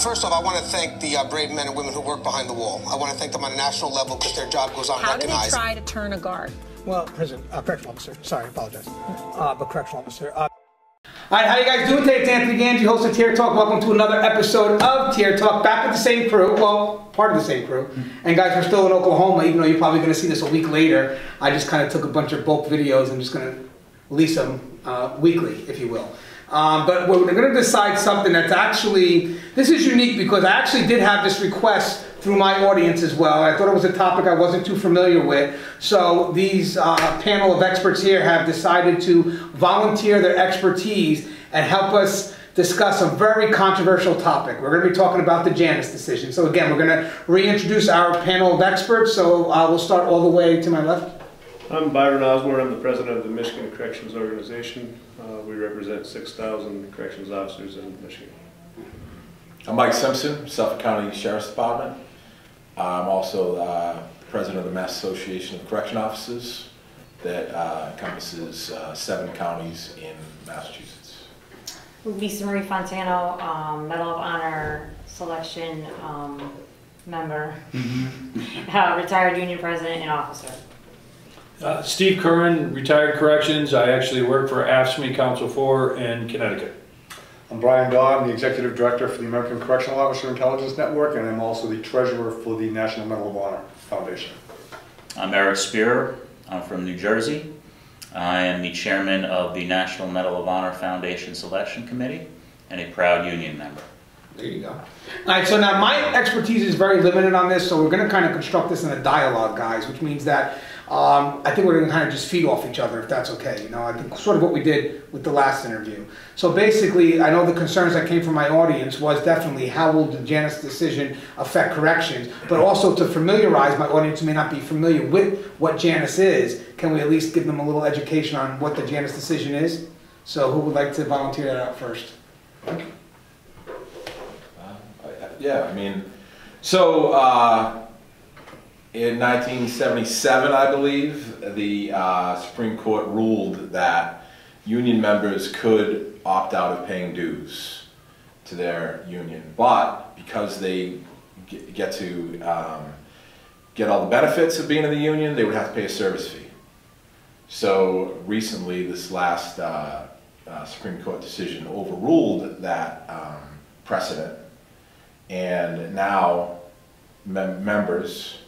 First off, I want to thank the brave men and women who work behind the wall. I want to thank them on a national level because their job goes unrecognized. How do they try to turn a guard? Well, correctional officer. Sorry, I apologize. But correctional officer. All right, how you guys doing today? It's Anthony Gangi, host of Tier Talk. Welcome to another episode of Tier Talk. Back with the same crew. Well, part of the same crew. And guys, we're still in Oklahoma, even though you're probably going to see this a week later. I just kind of took a bunch of bulk videos. I'm just going to release them weekly, if you will. But we're going to decide something that's actually, this is unique because I actually did have this request through my audience as well. I thought it was a topic I wasn't too familiar with. So these panel of experts here have decided to volunteer their expertise and help us discuss a very controversial topic. We're going to be talking about the Janus decision. So again, we're going to reintroduce our panel of experts. So we'll start all the way to my left. I'm Byron Osborne. I'm the president of the Michigan Corrections Organization. We represent 6,000 corrections officers in Michigan. I'm Mike Simpson, Suffolk County Sheriff's Department. I'm also president of the Mass Association of Correction Officers that encompasses 7 counties in Massachusetts. Lisa Marie Fontano, Medal of Honor selection member, retired union president and officer. Steve Curran, retired corrections. I actually work for AFSCME Council 4 in Connecticut. I'm Brian Dodd, I'm the Executive Director for the American Correctional Officer Intelligence Network, and I'm also the Treasurer for the National Medal of Honor Foundation. I'm Eric Spear. I'm from New Jersey. I am the Chairman of the National Medal of Honor Foundation Selection Committee and a proud union member. There you go. All right, so now my expertise is very limited on this, so we're going to kind of construct this in a dialogue, guys, which means that I think we're going to kind of just feed off each other, if that's okay. You know, I think sort of what we did with the last interview. So basically, I know the concerns that came from my audience was definitely how will the Janus decision affect corrections, but also to familiarize my audience who may not be familiar with what Janus is, can we at least give them a little education on what the Janus decision is? So who would like to volunteer that out first? Yeah, I mean, so in 1977, I believe, the Supreme Court ruled that union members could opt out of paying dues to their union, but because they get to get all the benefits of being in the union, they would have to pay a service fee. So recently, this last Supreme Court decision overruled that precedent, and now members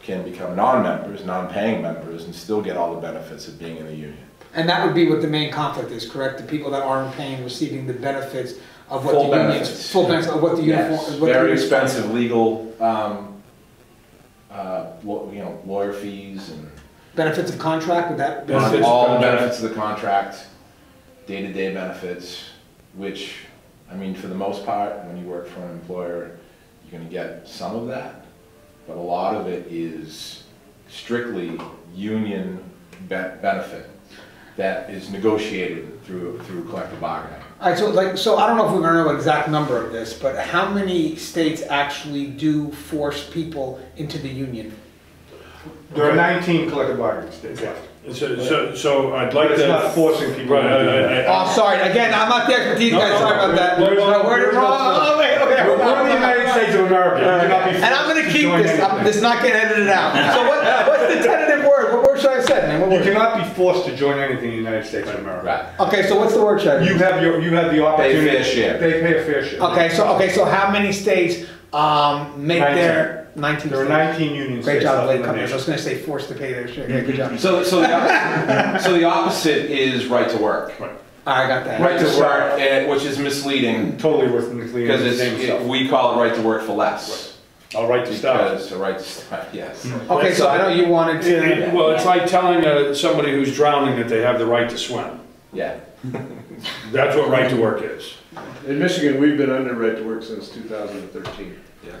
can become non-members, non-paying members, and still get all the benefits of being in the union. And that would be what the main conflict is, correct? The people that aren't paying receiving the benefits of what full the benefits. unions, full benefits of what the uniform. Yes. Very expensive legal, lawyer fees and benefits of contract. Would that all the benefits of the contract, day-to-day benefits, which, I mean, for the most part, when you work for an employer, you're going to get some of that. But a lot of it is strictly union benefit that is negotiated through collective bargaining. All right, so I don't know if we're going to know an exact number of this, but how many states actually do force people into the union? There are 19 collective bargaining states left. So I'd like to... It's not forcing people. Right, oh, sorry. Again, I'm not the expertise guy. Sorry about that. We're wrong. Oh, wait. Okay. We're in the United States of America. And I'm going to keep this. This is not getting edited out. So what's the tentative word? What word should I say, man? You cannot be forced to join anything in the United States of America. Right. Okay, so what's the word, Chad? You have the opportunity. Pay a fair share. They pay a fair share. Okay, so how many states make 19. their 19 There are 19 union Great states. job, Blake. I was going to say forced to pay their share. Okay, good job. So the opposite is right to work. Right. I got that. Right to work, which is misleading. Totally worth misleading. Because we call it right to work for less. Right. I'll right to stop. Because a right to stop, yes. Okay, so I know you wanted to. Yeah, well, it's like telling somebody who's drowning that they have the right to swim. Yeah. That's what right to work is. In Michigan, we've been under right to work since 2013. Yeah.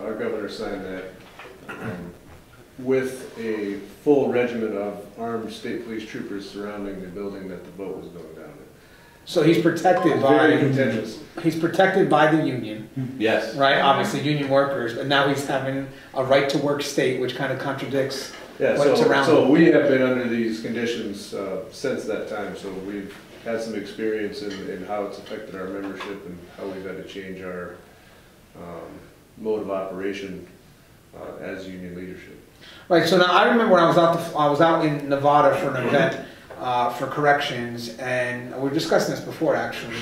Our governor signed that with a full regiment of armed state police troopers surrounding the building that the boat was going down in. So he's protected Very contentious. He's protected by the union. Yes. Right, obviously union workers, but now he's having a right to work state, which kind of contradicts what's around. So we have been under these conditions since that time. So we've had some experience in how it's affected our membership and how we've had to change our mode of operation as union leadership. Right. So now I remember when I was out in Nevada for an event for corrections, and we were discussing this before actually.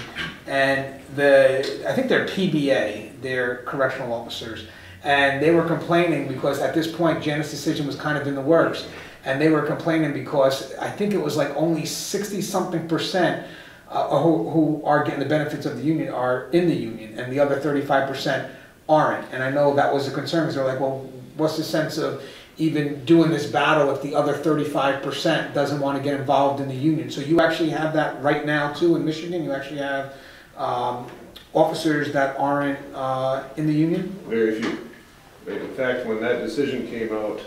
And I think they're PBA, they're correctional officers, and they were complaining because at this point Janus' decision was kind of in the works, and they were complaining because I think it was like only 60-something% who are getting the benefits of the union are in the union, and the other 35% aren't. And I know that was a concern because they're like, well, what's the sense of even doing this battle if the other 35% doesn't want to get involved in the union? So you actually have that right now too in Michigan. You actually have officers that aren't in the union? Very few. In fact, when that decision came out,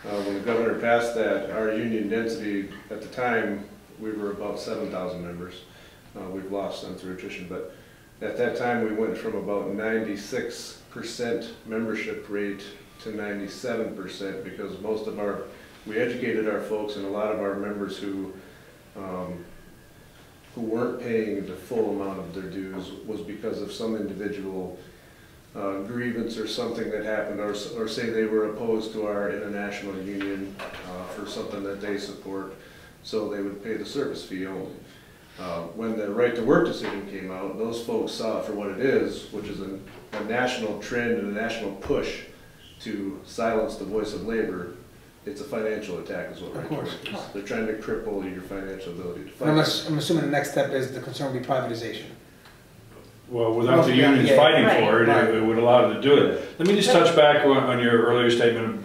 when the governor passed that, our union density at the time, we were about 7,000 members. We've lost some through attrition, but at that time we went from about 96% membership rate to 97% because we educated our folks, and a lot of our members who weren't paying the full amount of their dues was because of some individual grievance or something that happened, or say they were opposed to our international union for something that they support, so they would pay the service fee only. When the right to work decision came out, those folks saw it for what it is, which is a national trend and a national push to silence the voice of labor. It's a financial attack is what right to work is. They're trying to cripple your financial ability to fight. I'm assuming the next step is the concern will be privatization. Well, without the unions fighting for it, it would allow them to do it. Let me just touch back on your earlier statement,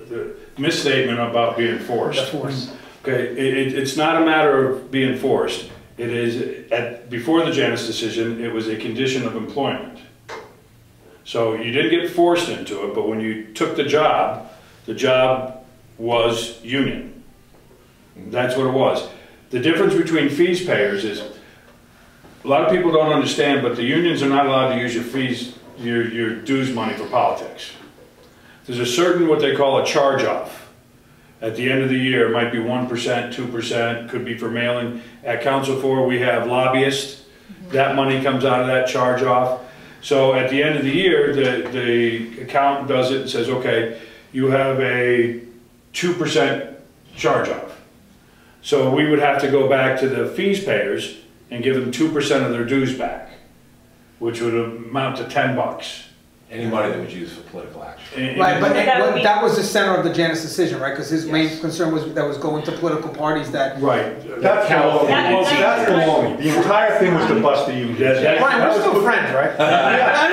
the misstatement about being forced. The force. Okay, it's not a matter of being forced. It is, before the Janus decision, it was a condition of employment. So you didn't get forced into it, but when you took the job was union. That's what it was. The difference between fees payers is, a lot of people don't understand, but the unions are not allowed to use your fees, your dues money for politics. There's a certain, what they call a charge-off. At the end of the year, it might be 1%, 2%, could be for mailing. At Council 4, we have lobbyists. That money comes out of that charge-off. So at the end of the year, the accountant does it and says, okay, you have a 2% charge-off. So we would have to go back to the fees payers and give them 2% of their dues back, which would amount to $10. Any money that was used for political action. Right, but that was the center of the Janus decision, right? Because his main concern was that was going to political parties that... Right. That's baloney. The entire thing was to bust the union. Brian, we're still friends, right? That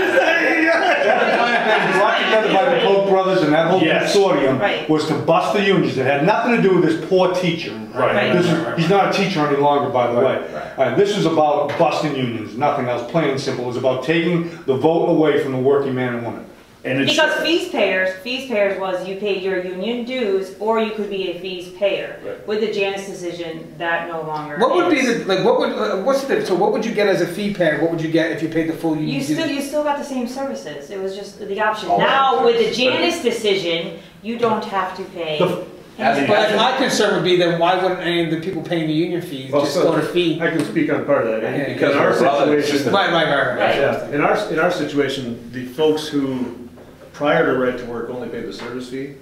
brought together by the Koch brothers and that whole consortium was to bust the unions. It had nothing to do with this poor teacher. He's not a teacher any longer, by the way. This was about busting unions, nothing else, plain and simple. It was about taking the vote away from the working man and woman. And because fees payers was you paid your union dues, or you could be a fees payer. With the Janus decision, that no longer. What would be the what's the so what would you get as a fee payer? What would you get if you paid the full union dues? You still got the same services. It was just the option. Now with the Janus decision, you don't have to pay. But my concern would be then why wouldn't any of the people paying the union fees just go to fee? I can speak on part of that. Because in our situation, right. In our situation, the folks who prior to right to work only paid the service fee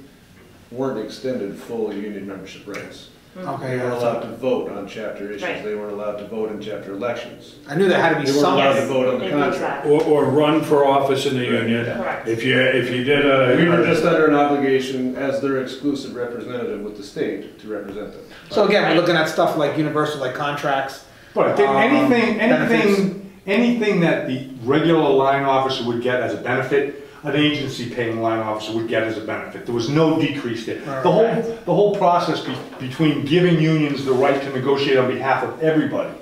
weren't extended full union membership rights. Okay, they weren't allowed to vote on chapter issues. They weren't allowed to vote in chapter elections. I knew there had to be some. They weren't allowed to vote on the contract. Or run for office in the union. Correct. If you did a... We were just under an obligation as their exclusive representative with the state to represent them. So again, we're looking at stuff like universal, like contracts. But anything that the regular line officer would get as a benefit, an agency paying line officer would get as a benefit. There was no decrease there. The whole process between giving unions the right to negotiate on behalf of everybody,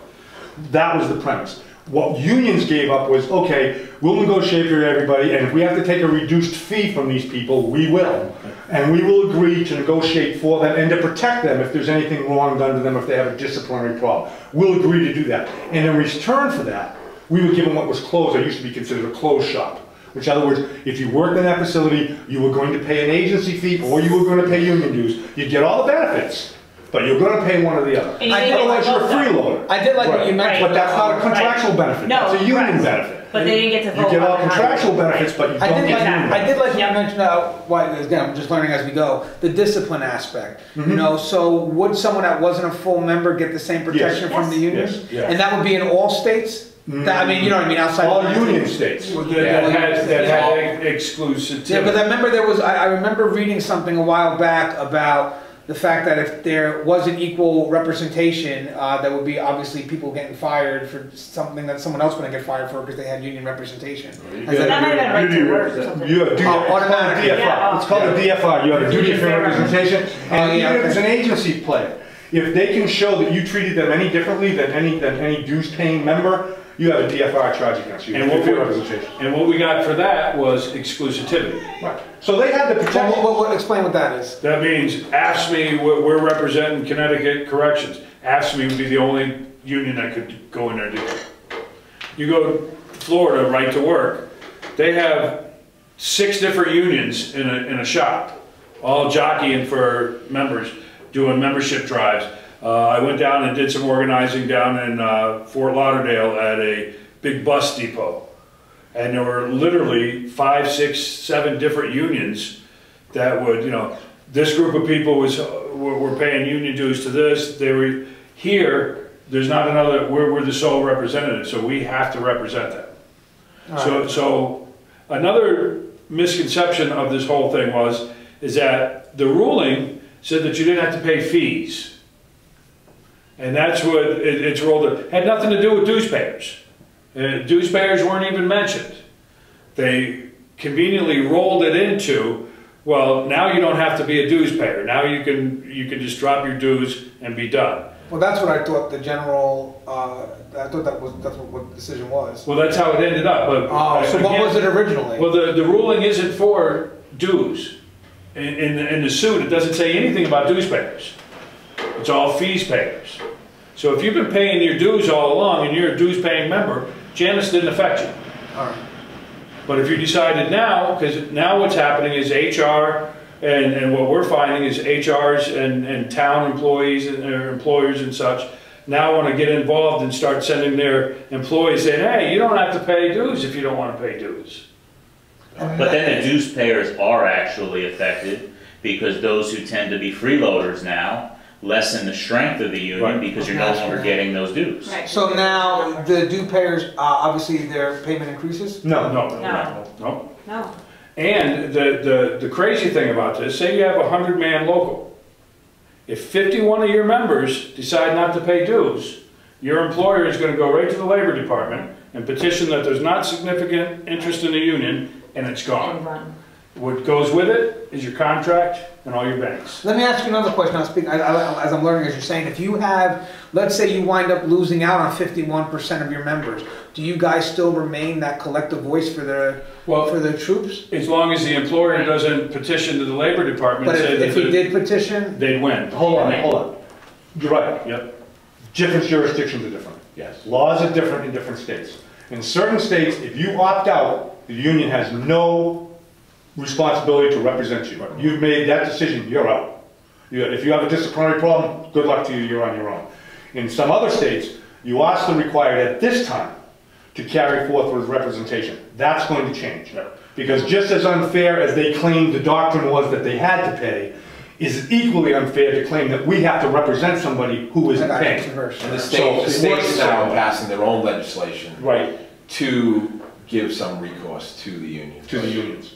that was the premise. What unions gave up was, okay, we'll negotiate for everybody, and if we have to take a reduced fee from these people, we will. And we will agree to negotiate for them and to protect them if there's anything wrong done to them, if they have a disciplinary problem. We'll agree to do that. And in return for that, we would give them what was closed, that used to be considered a closed shop. Which, in other words, if you worked in that facility, you were going to pay an agency fee or you were going to pay union dues. You'd get all the benefits, but you're going to pay one or the other. Otherwise, you're a freeloader. I did like what you mentioned. But that's not a contractual benefit. No, that's a union benefit. But they didn't get to vote. You get all on how- contractual benefits, but you I don't did get like, union. I did like you mentioned, again, I'm just learning as we go, the discipline aspect. Mm-hmm. You know, so would someone that wasn't a full member get the same protection from the union? Yes, yes. And that would be in all states? That, I mean, you know what I mean, outside All of union states. That had exclusivity. Yeah, because I remember I remember reading something a while back about the fact that if there wasn't equal representation, there would be obviously people getting fired for something that someone else wouldn't get fired for because they had union representation. That might have been right to work or something. You have automatically. DFR. It's called a DFR. You have a duty of fair representation. And yeah, even if okay. it's an agency player, if they can show that you treated them any differently than any dues-paying member, you have a DFR charge against you. And what we got for that was exclusivity. Right. So they had the protection. Explain what that is. That means AFSCME, we're representing Connecticut Corrections. AFSCME would be the only union that could go in there and do it. You go to Florida, Right to Work, they have 6 different unions in a shop, all jockeying for members, doing membership drives. I went down and did some organizing down in Fort Lauderdale at a big bus depot. And there were literally 5, 6, 7 different unions that would, you know, this group of people were paying union dues to this. They were here, there's not another, we're the sole representative, so we have to represent them. So another misconception of this whole thing is that the ruling said that you didn't have to pay fees. And that's what it's rolled up. It had nothing to do with dues payers. Dues payers weren't even mentioned. They conveniently rolled it into, well, now you don't have to be a dues payer. Now you can just drop your dues and be done. Well, that's what I thought the general, I thought that's what the decision was. Well, that's how it ended up. But, so what was it originally? Well, the ruling isn't for dues. In the suit, it doesn't say anything about dues payers. It's all fees payers. So if you've been paying your dues all along and you're a dues paying member, Janus didn't affect you. All right. But if you decided now, because now what's happening is HR, and what we're finding is HRs and town employees and their employers and such now want to get involved and start sending their employees saying, hey, you don't have to pay dues if you don't want to pay dues. But then the dues payers are actually affected because those who tend to be freeloaders now lessen the strength of the union because you're no longer getting those dues. Right. So now the due payers, obviously their payment increases? No. And the crazy thing about this, say you have a 100-man local. If 51 of your members decide not to pay dues, your employer is going to go right to the Labor Department and petition that there's not significant interest in the union, and it's gone. What goes with it is your contract and all your banks. Let me ask you another question. As I'm learning, as you're saying, if you have, let's say you wind up losing out on 51% of your members, do you guys still remain that collective voice for the troops? As long as the employer doesn't petition to the Labor Department. But if he did petition? They'd win. Hold on. You're right. Yep. Different jurisdictions are different. Yes. Laws are different in different states. In certain states, if you opt out, the union has no responsibility to represent you. You've made that decision, you're out. If you have a disciplinary problem, good luck to you, you're on your own. In some other states, you are still required at this time to carry forth with representation. That's going to change. Because just as unfair as they claimed the doctrine was that they had to pay, is equally unfair to claim that we have to represent somebody who isn't paying. And the states now are passing their own legislation to give some recourse to the union. To the unions.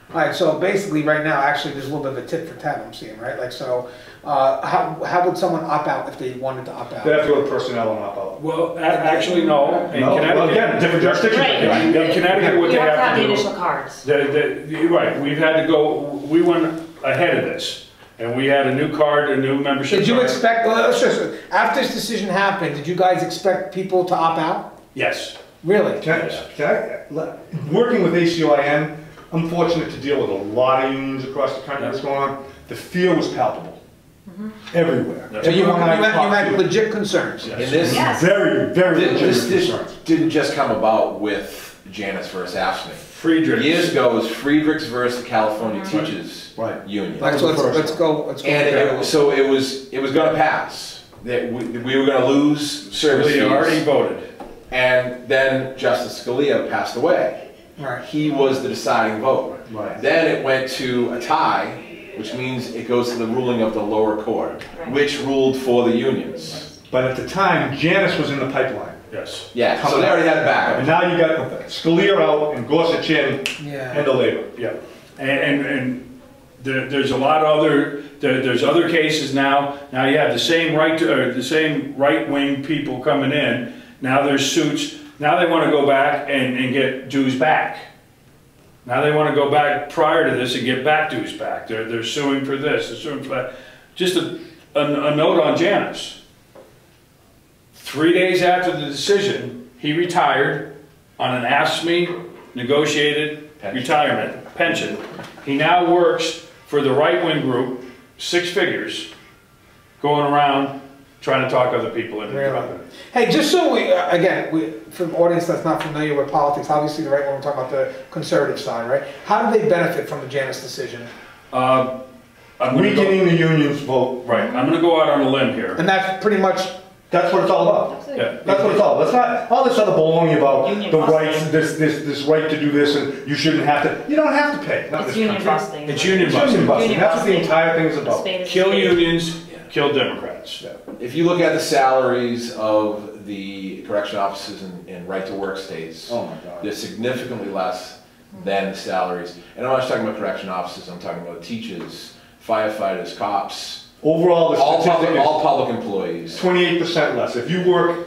All right, so basically right now, actually, there's a little bit of a tit for tat I'm seeing, right? Like, so how would someone opt out if they wanted to opt out? They have to go to personnel and opt out. Well, actually, no. In Connecticut, well, again, different jurisdictions. In Connecticut, what You they have to have have to the do. initial cards. Right, we've had to go, we went ahead of this. And we had a new card, a new membership Did you card. expect, well, let's just, after this decision happened, did you guys expect people to opt out? Yes. Really? Working with ACOIN, I'm fortunate to deal with a lot of unions across the country that's going on. The fear was palpable. Everywhere. So you Everyone I talked had to- legit concerns? And this, Very, very legit this concerns. didn't just come about with Janus versus AFSCME. Friedrichs. Years ago, it was Friedrichs versus the California Teachers Union. Like, so let's go. And so it was going to pass. That we were going to lose service We fees. already voted. And then Justice Scalia passed away. Right. He was the deciding vote. Right. Then it went to a tie, which means it goes to the ruling of the lower court, Right. which ruled for the unions. But at the time, Janus was in the pipeline. Yes. Yeah, so they already had a And backup. now you got Scalia out and Gorsuch in, Yeah. and the labor. Yeah, and there's a lot of there's other cases now. Now you have the same the same right-wing people coming in. Now there's suits. Now they want to go back and get dues back. Now they want to go back prior to this and get back dues back. They're suing for this, they're suing for that. Just a note on Janus. 3 days after the decision, he retired on an AFSCME negotiated retirement pension. He now works for the right-wing group, 6 figures, going around trying to talk other people into the company. Hey, just so we, again, for the audience that's not familiar with politics, obviously the right one, we're talking about the conservative side, right? How do they benefit from the Janus decision? Weakening the union's vote. Right, I'm going to go out on a limb here. And that's pretty much, That's what it's all about. Yeah. That's what it's all about. It's not all this other baloney about Union the busting. rights, this right to do this, and you shouldn't have to. You don't have to pay. Not It's this union country. busting. It's union It's union busting. busting. Union That's what the busting. entire thing is about. Spade is a Kill spade. unions, kill Democrats. If you look at the salaries of the correction officers in right-to-work states, Oh my God. they're significantly less than the salaries. And I'm not just talking about correction officers, I'm talking about teachers, firefighters, cops, Overall, the all statistic public is employees. 28% less. If you work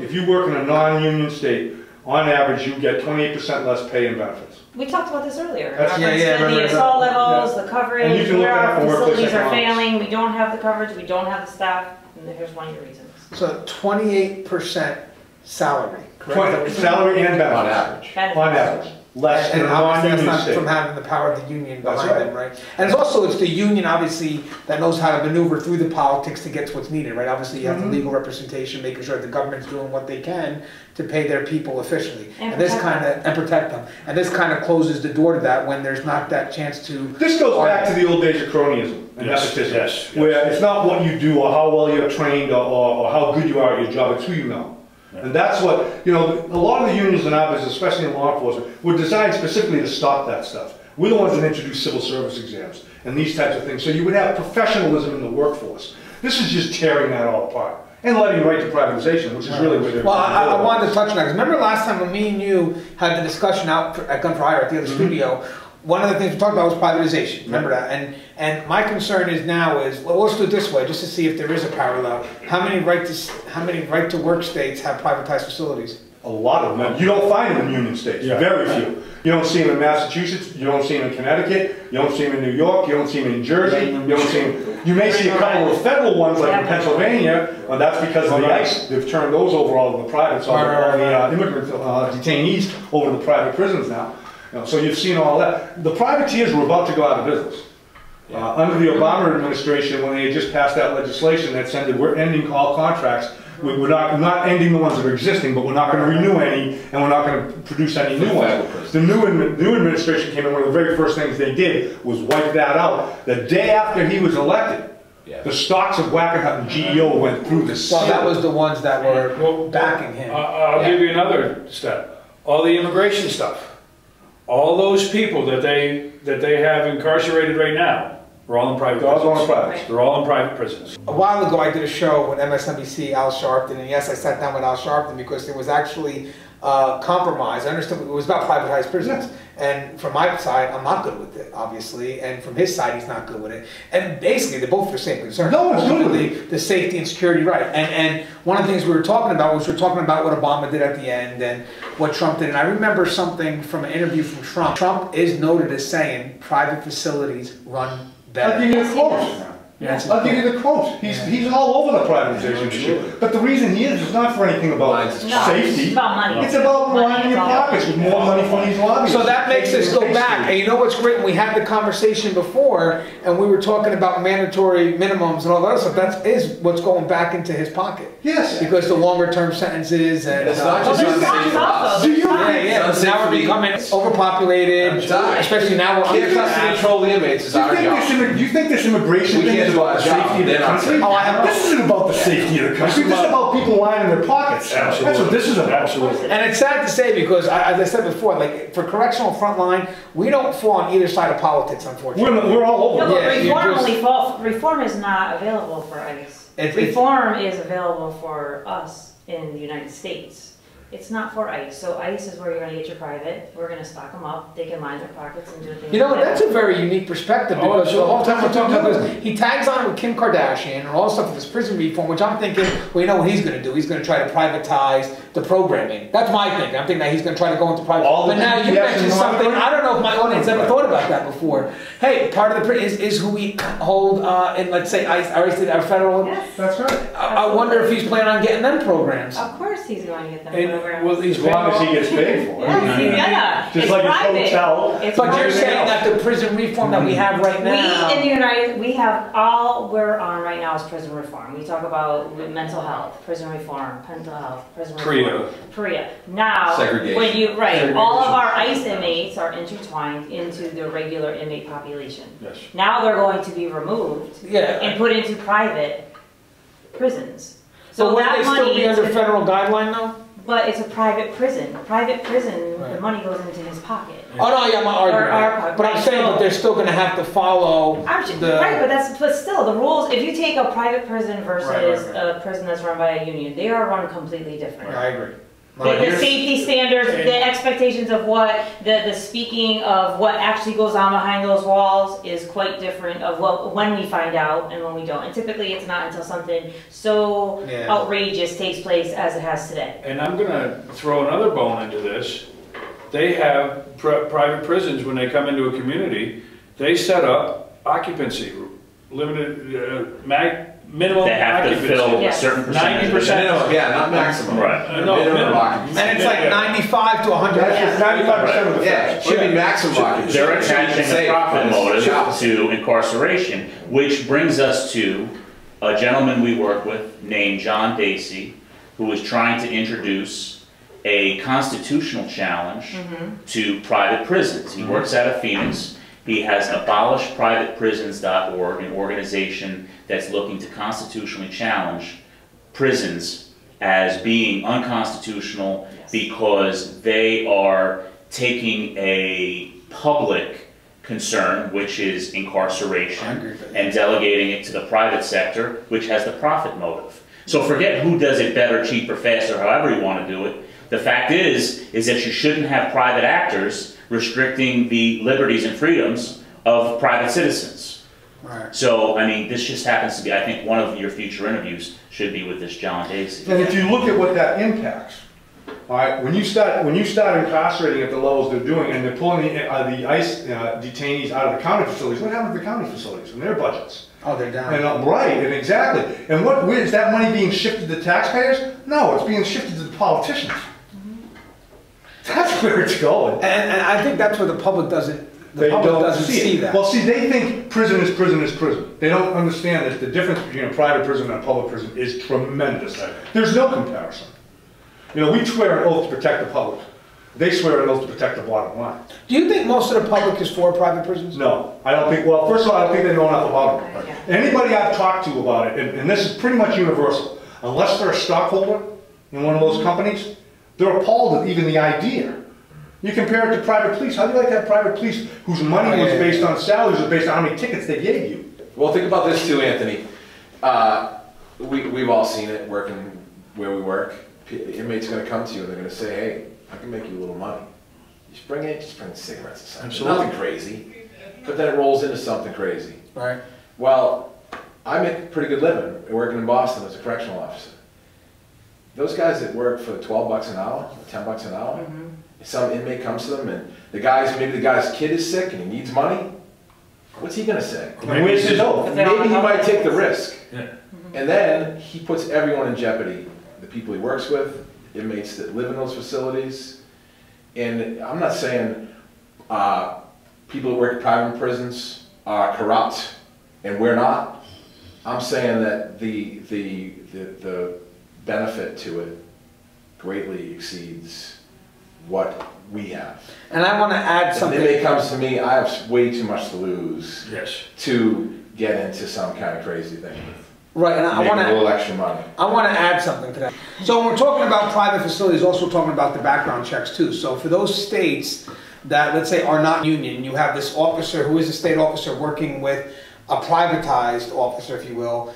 in a non-union state, on average, you get 28% less pay and benefits. We talked about this earlier. That's- yeah, yeah, The remember assault that. levels, Yeah. the coverage, And you can look where that up our in workplace facilities are economics. failing, we don't have the coverage, we don't have the staff, and here's one of your reasons. so 28% salary, correct? Salary and benefits. On average. Benefits. On average. Less than And a obviously that's non-union not state. from having the power of the union That's behind right. them, right? And it's the union, obviously, that knows how to maneuver through the politics to get to what's needed, right? Obviously, you have the legal representation, making sure that the government's doing what they can to pay their people efficiently. And this protect kind of, and protect them. And this kind of closes the door to that when there's not that chance to. This goes back to the old days of cronyism and Yes, nepotism, yes, yes. where it's not what you do or how well you're trained or how good you are at your job, it's who you know. And that's what, a lot of the unions in our business, especially in law enforcement, were designed specifically to stop that stuff. We're the ones that introduced civil service exams and these types of things, so you would have professionalism in the workforce. This is just tearing that all apart and letting right to privatization, which is really where they're. Well, I wanted to touch on that, because remember last time when me and you had the discussion out at Gun for Hire at the other studio, one of the things we talked about was privatization, remember that? And my concern is now well, let's do it this way, just to see if there is a parallel. How many right to work states have privatized facilities? A lot of them. You don't find them in union states, Yeah. very few. You don't see them in Massachusetts, you don't see them in Connecticut, you don't see them in New York, you don't see them in Jersey, you don't see them. You may see a couple of federal ones like in Pennsylvania, and that's because of the ICE. They've turned those over all to the privates, all the immigrant detainees over to the private prisons now. So you've seen all that. The privateers were about to go out of business. Under the Obama administration, when they had just passed that legislation that said we're ending all contracts, we're not ending the ones that are existing, but we're not going to renew any, and we're not going to produce any new ones. The new administration came in, one of the very first things they did was wipe that out. The day after he was elected, the stocks of Wackenhut and GEO went through the ceiling. Well, that was the ones that were backing him. I'll give you another step. All the immigration stuff. All those people that they have incarcerated right now are all in private prisons. They're all in private. They're all in private prisons. A while ago, I did a show with MSNBC, Al Sharpton, and yes, I sat down with Al Sharpton because there was actually compromise. I understood it was about privatized prisons. And from my side, I'm not good with it, obviously, and from his side, he's not good with it. And basically, they're both for the same concern. No, absolutely. The safety and security right. And one of the things we were talking about was what Obama did at the end and what Trump did. And I remember something from an interview from Trump. Trump is noted as saying private facilities run better. I'll give you a quote. I'll give you the quote. He's all over the privatization issue. But the reason he is not for anything about safety. It's about money. It's about lining your pockets with more money from these lobbyists. So that makes us go back. And you know what's great? We had the conversation before, and we were talking about mandatory minimums and all that other stuff. That is what's going back into his pocket. Yes. Because the longer term sentences and It's not just unsafe for us. Do you? yeah. It's Now unsafe we're for becoming overpopulated, especially now we're Can't trust and control the inmates is our job. Do you think this immigration We thing can't is do about our the job. safety of the They're not country? safe. This isn't about the safety of the country. This is about people lying in their pockets. That's what this is about. Absolutely. And it's sad to say because, as I said before, like for correctional frontline, we don't fall on either side of politics, unfortunately. We're all No, over. but Yeah, you reform just- reform is not available for ICE. It's- Reform is available for us in the United States. It's not for ICE. So ICE is where you're gonna get your private. We're gonna stock them up. They can line their pockets and do what they You know, want. that's a very unique perspective Oh, because the whole time we're talking about absolutely. this, he tags on with Kim Kardashian and all stuff with this prison reform, which I'm thinking, well, you know what he's going to do? He's going to try to privatize the programming. That's my thinking. I'm thinking that he's going to try to go into private. All the But now you GPS mentioned and something. monitoring? I don't know if my audience ever thought about that before. Hey, part of the is who we hold in, let's say, ICE, our federal. Yes. That's right. I wonder if he's planning on getting them programs. Of course he's going to get them And, programs. well, he's As long as he gets paid for it. Yes, yeah. Just It's like his private. hotel. It's But you're private. saying that the prison reform that we have right now. We in the United, we have all we're on right now is prison reform. We talk about mental health, prison reform, mental health, prison reform. PREA. Now, Segregation. when you all of our ICE inmates are intertwined into the regular inmate population. Yes. Now they're going to be removed Yeah. and put into private prisons. So would that they still money be is under federal guideline though? but it's a private prison. Private prison, Right. the money goes into his pocket. Oh no, yeah, I'm not arguing. Or that. But I'm saying that they're still going to have to follow Right, but still the rules. If you take a private prison versus Right. a prison that's run by a union, they are run completely different. I agree. Like the safety standards, the expectations of what the speaking of what actually goes on behind those walls is quite different of what when we find out and when we don't. And typically, it's not until something so outrageous takes place as it has today. And I'm gonna throw another bone into this. They have private prisons, when they come into a community, they set up occupancy, limited, minimum They have to occupancy. fill a Yes. certain percentage. 90%. Minimum, yeah, not maximum. Right. No, Minimum minimum. occupancy. And it's like 95 to 100. That's just 95% of the Yeah, facts. it should be maximum occupancy. They're It should be attaching a safe, profit but it's motive job. to incarceration, which brings us to a gentleman we work with named John Dacey, who is trying to introduce a constitutional challenge to private prisons. He works out of Phoenix. He has abolishprivateprisons.org, an organization that's looking to constitutionally challenge prisons as being unconstitutional because they are taking a public concern, which is incarceration, and delegating it to the private sector, which has the profit motive. So forget who does it better, cheaper, faster, however you want to do it. The fact is that you shouldn't have private actors restricting the liberties and freedoms of private citizens. Right. So, I mean, this just happens to be, I think one of your future interviews should be with this John Dacey. And if you look at what that impacts, all right, when you start incarcerating at the levels they're doing, and they're pulling the ICE detainees out of the county facilities, what happens to the county facilities and their budgets? Oh, they're down. And, right, and exactly. And where is that money being shifted to taxpayers? No, it's being shifted to the politicians. That's where it's going. And I think that's where the public doesn't. They don't see that. Well, see, they think prison is prison is prison. They don't understand that the difference between a private prison and a public prison is tremendous. There's no comparison. You know, we swear an oath to protect the public. They swear an oath to protect the bottom line. Do you think most of the public is for private prisons? No, I don't think, well, first of all, I don't think they know enough about it. Anybody I've talked to about it, and this is pretty much universal, unless they're a stockholder in one of those companies, they're appalled at even the idea. You compare it to private police. How do you like to have private police whose money was based on salaries or based on how many tickets they gave you? Well, think about this too, Anthony. We've all seen it working where we work. Inmates are going to come to you and they're going to say, hey, I can make you a little money. Just bring cigarettes or something. Absolutely. Nothing crazy. But then it rolls into something crazy. Right. Well, I make a pretty good living working in Boston as a correctional officer. Those guys that work for $12 an hour, $10 an hour, some inmate comes to them and maybe the guy's kid is sick and he needs money. What's he going to say? Where's his oath? Maybe he might take the risk. Yeah. And then he puts everyone in jeopardy. The people he works with, inmates that live in those facilities. And I'm not saying people that work at private prisons are corrupt and we're not. I'm saying that the benefit to it greatly exceeds what we have. And I want to add something. If it comes to me, I have way too much to lose Yes. to get into some kind of crazy thing. Right, and I Make want a to. little extra money. I want to add something to that. So when we're talking about private facilities, also talking about the background checks too. So for those states that, let's say, are not union, you have this officer who is a state officer working with a privatized officer, if you will.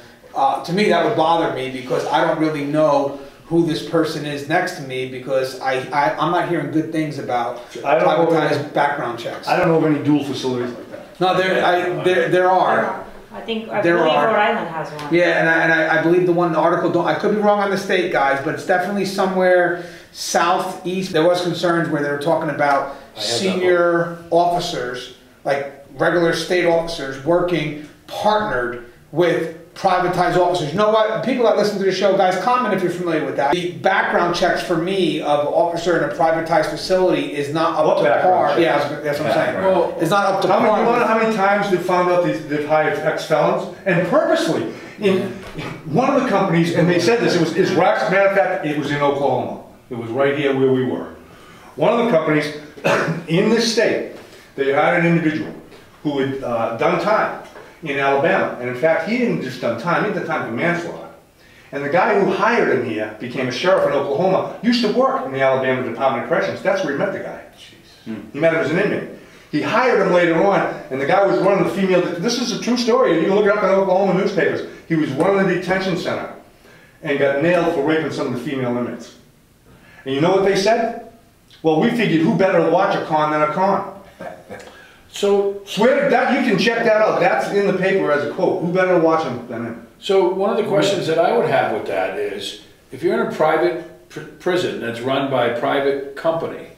To me, that would bother me because I don't really know who this person is next to me because I'm not hearing good things about privatized background checks. I don't know of any dual facilities like that. No, there are. I believe There Rhode are. Island has one. Yeah, and I believe the one, the article, I could be wrong on the state, guys, but it's definitely somewhere southeast. There was concerns where they were talking about senior officers, like regular state officers, working partnered with privatized officers. You know what? People that listen to the show, guys, comment if you're familiar with that. The background checks for me of an officer in a privatized facility is not up to par. Yeah, that's what I'm saying. Well, it's not up to par. You know how many times they've found out they've hired ex-felons? And purposely, in one of the companies, and they said this, it was Iraq's, matter of fact, it was in Oklahoma. It was right here where we were. One of the companies in this state, they hired an individual who had done time in Alabama. And in fact, he didn't just done time, he did time for manslaughter. And the guy who hired him here, became a sheriff in Oklahoma, used to work in the Alabama Department of Corrections. That's where he met the guy. He met him as an inmate. He hired him later on, and the guy was running the female, this is a true story, you can look it up in Oklahoma newspapers. He was running the detention center and got nailed for raping some of the female inmates. And you know what they said? Well, we figured who better to watch a con than a con. So, Swear to that, you can check that out. That's in the paper as a quote. Who better to watch him than him? so one of the questions that I would have with that is, if you're in a private prison that's run by a private company,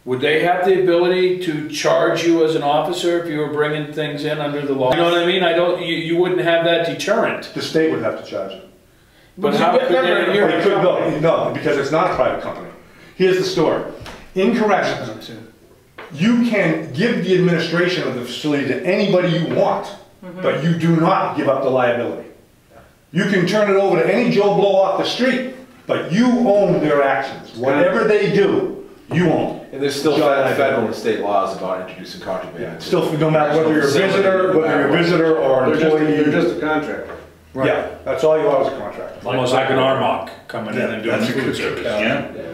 would they have the ability to charge you as an officer if you were bringing things in under the law? You know what I mean? You wouldn't have that deterrent. The state would have to charge him. But how could they? No, because it's not a private company. Here's the story. In corrections, you can give the administration of the facility to anybody you want, but you do not give up the liability. You can turn it over to any Joe Blow off the street, but you own their actions. Whatever they do, you own. And there's still federal and state laws about introducing contraband. Still, no matter whether you're a visitor, or an employee. They're just a contractor. Right. Yeah, that's all you are is a contractor. Almost like an Armok coming in and doing that's a food good service. Yeah.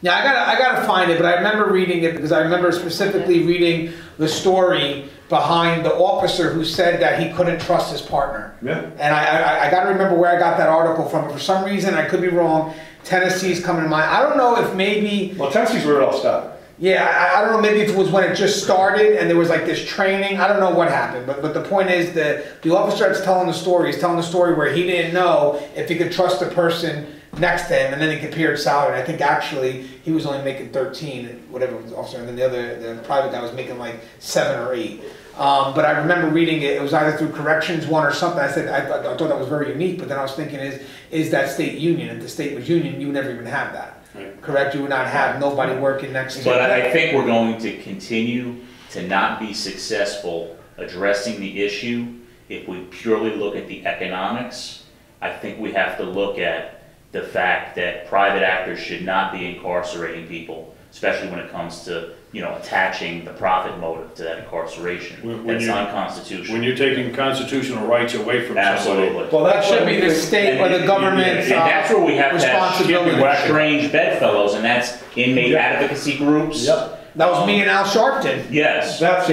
Yeah, I gotta find it, but I remember reading it because I remember specifically reading the story behind the officer who said that he couldn't trust his partner. Yeah. And I gotta remember where I got that article from. For some reason, I could be wrong. Tennessee's coming to mind. I don't know if maybe. Well, Tennessee's where it all started. Yeah, I don't know, maybe if it was when it just started and there was like this training, I don't know what happened, but the point is that the officer that's telling the story is telling the story where he didn't know if he could trust the person next to him, and then he compared salary, and I think actually he was only making 13, whatever was the officer, and then the private guy was making like 7 or 8. But I remember reading it, it was either through Corrections One or something. I said, I thought that was very unique, but then I was thinking is that state union? If the state was union, you would never even have that. Right. Correct? You would not have nobody working next to you. But I think we're going to continue to not be successful addressing the issue if we purely look at the economics. I think we have to look at the fact that private actors should not be incarcerating people, especially when it comes to, attaching the profit motive to that incarceration. That's unconstitutional. When you're taking constitutional rights away from Absolutely. somebody. Well, that should be the state or the government's and that's where we have to have strange bedfellows, and that's inmate advocacy groups. Yep. That was me and Al Sharpton. Yes. That's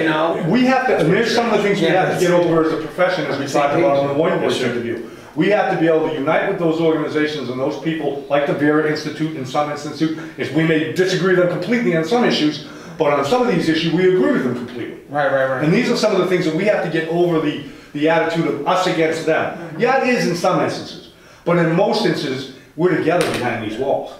we have to, and there's some of the things we have to get over as a profession, as we talked about in the One Voice interview. We have to be able to unite with those organizations and those people, like the Vera Institute and some Institute. If we may disagree with them completely on some issues, but on some of these issues, we agree with them completely. Right. And these are some of the things that we have to get over the attitude of us against them. Yeah, it is in some instances, but in most instances, we're together behind these walls.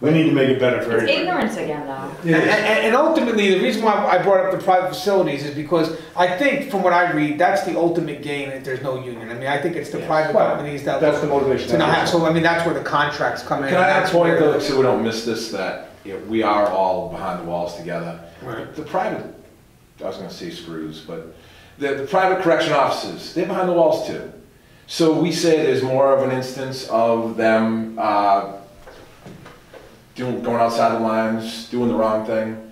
We need to make it better for everybody. Ignorance again, though. Yeah. And ultimately, the reason why I brought up the private facilities is because I think, from what I read, that's the ultimate gain if there's no union. I mean, I think it's the private companies that that's the motivation. To not have, so I mean, that's where the contracts come in. Can I add a point though, so we don't miss this, that we are all behind the walls together. Right. The private, I was going to say screws, but the private correction officers, they're behind the walls too. So we say there's more of an instance of them going outside the lines, doing the wrong thing.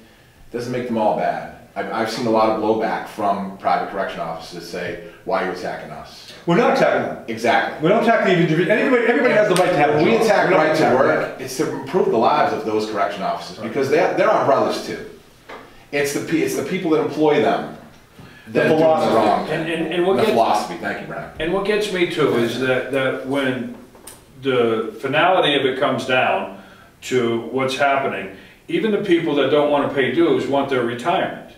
Doesn't make them all bad. I've seen a lot of blowback from private correction officers say, why are you attacking us? We're not attacking them. Exactly. We don't attack the individual. Everybody has the right to have a job. We attack We don't right to attack work. that. It's to improve the lives of those correction officers because they're our brothers too. It's the people that employ them that do the wrong thing. And what the gets, philosophy. Thank you, Brian. And what gets me too is that when the finality of it comes down to what's happening, even the people that don't want to pay dues want their retirement.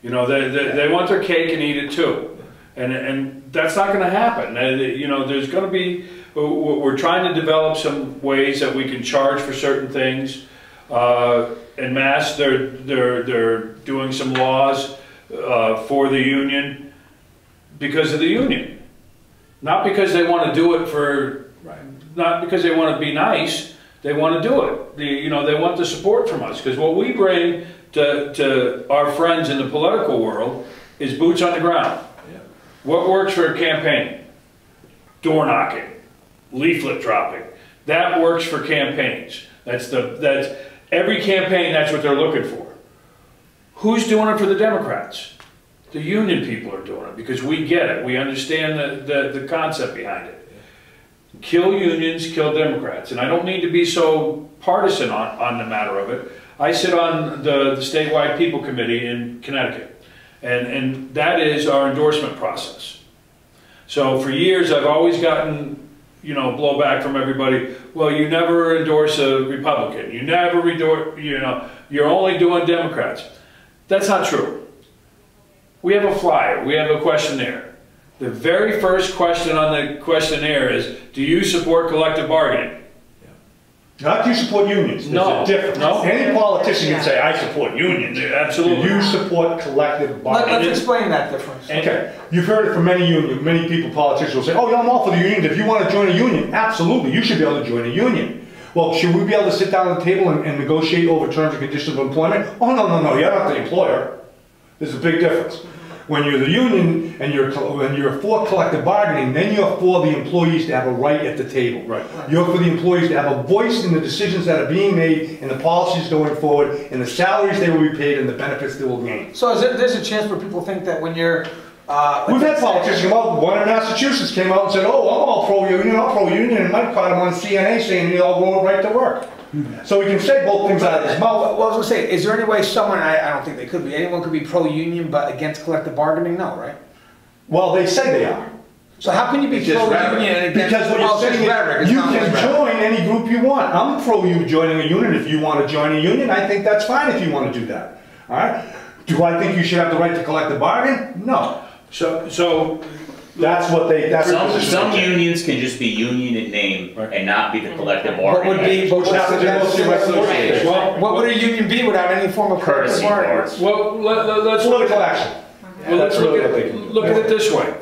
You know, they want their cake and eat it too. And that's not going to happen. You know, there's going to be, we're trying to develop some ways that we can charge for certain things. En masse, they're doing some laws for the union because of the union. Not because they want to do it for, not because they want to be nice, they want to do it. You know, they want the support from us. Because what we bring to our friends in the political world is boots on the ground. Yeah. What works for a campaign? Door knocking, leaflet dropping. That works for campaigns. That's every campaign, that's what they're looking for. Who's doing it for the Democrats? The union people are doing it because we get it. We understand the concept behind it. Kill unions, kill Democrats. And I don't need to be so partisan on the matter of it. I sit on the statewide people committee in Connecticut, and that is our endorsement process. So for years I've always gotten, you know, blowback from everybody. Well, you never endorse a Republican. You never endorse, you know, you're only doing Democrats. That's not true. We have a flyer. We have a questionnaire. The very first question on the questionnaire is, do you support collective bargaining? Not do you support unions. There's a difference. No. Any politician can say, I support unions. Absolutely. Do you support collective bargaining? Let's explain that difference. Okay. You've heard it from many people, politicians will say, oh, yeah, I'm all for the unions. If you want to join a union, absolutely, you should be able to join a union. Well, should we be able to sit down at the table and negotiate over terms and conditions of employment? Oh, no, you're not the employer. There's a big difference. When you're the union and you're for collective bargaining, then you're for the employees to have a right at the table. Right. You're for the employees to have a voice in the decisions that are being made and the policies going forward and the salaries they will be paid and the benefits they will gain. So there's a chance where people think that when you're... We've had politicians come out, one in Massachusetts came out and said, oh, I'm all pro-union, and Mike caught him on CNN saying you're all going right to work. So we can say both things out of his mouth. Well, I was going to say, is there any way someone, I don't think they could be, anyone could be pro-union but against collective bargaining? No, right? Well, they say they are. So how can you be pro-union and against... Because what you're saying is you can join any group you want. I'm pro you joining a union. If you want to join a union, I think that's fine if you want to do that. All right? Do I think you should have the right to collective bargain? No. So that's what they... Some unions can just be union in name and not be the collective bargaining. What would a union be without any form of courtesy parts? Well, let's political action. Well, let's look at it this way.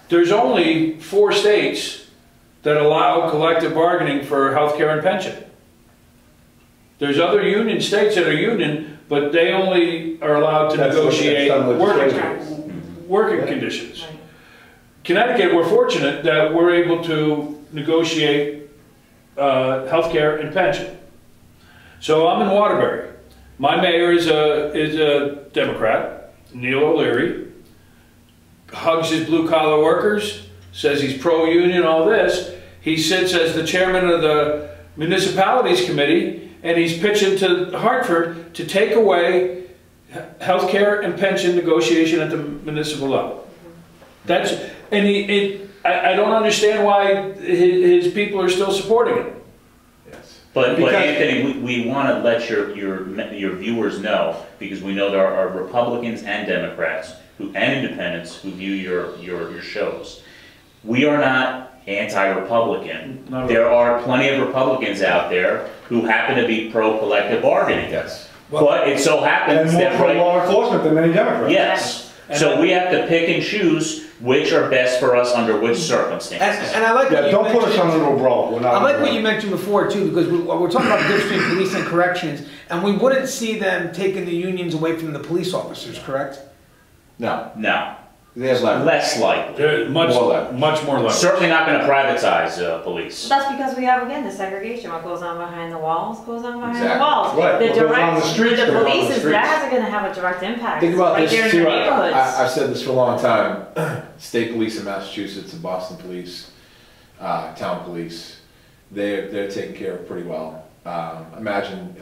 There's only 4 states that allow collective bargaining for health care and pension. There's other union states that are union, but they only are allowed to negotiate working conditions. Connecticut, we're fortunate that we're able to negotiate health care and pension. So I'm in Waterbury. My mayor is a Democrat, Neil O'Leary, hugs his blue-collar workers, says he's pro-union, all this. He sits as the chairman of the municipalities committee, and he's pitching to Hartford to take away health care and pension negotiation at the municipal level. I don't understand why his people are still supporting it. Yes. But Anthony, we want to let your viewers know, because we know there are Republicans and Democrats and independents who view your shows. We are not anti-Republican. There are plenty of Republicans out there who happen to be pro-collective bargaining. Yes. But it so happens that more law enforcement than many Democrats. Yes. So we have to pick and choose which are best for us under which circumstances. And I like what you don't put us under a umbrella. I like what you mentioned before too, because we're talking about the difference between police and corrections, and we wouldn't see them taking the unions away from the police officers, correct? No. No. They have leverage. Less likely. They're much More leverage. much more leverage. Certainly not going to privatize police. That's because we have, again, the segregation. What goes on behind the walls goes on behind Exactly. the walls. Right. The What goes on direct, the streets the goes on the police is, streets. that isn't gonna have a direct impact. Think about right this there in too. your neighborhoods. I've said this for a long time. State police in Massachusetts, and Boston police, town police, they're taken care of pretty well. Imagine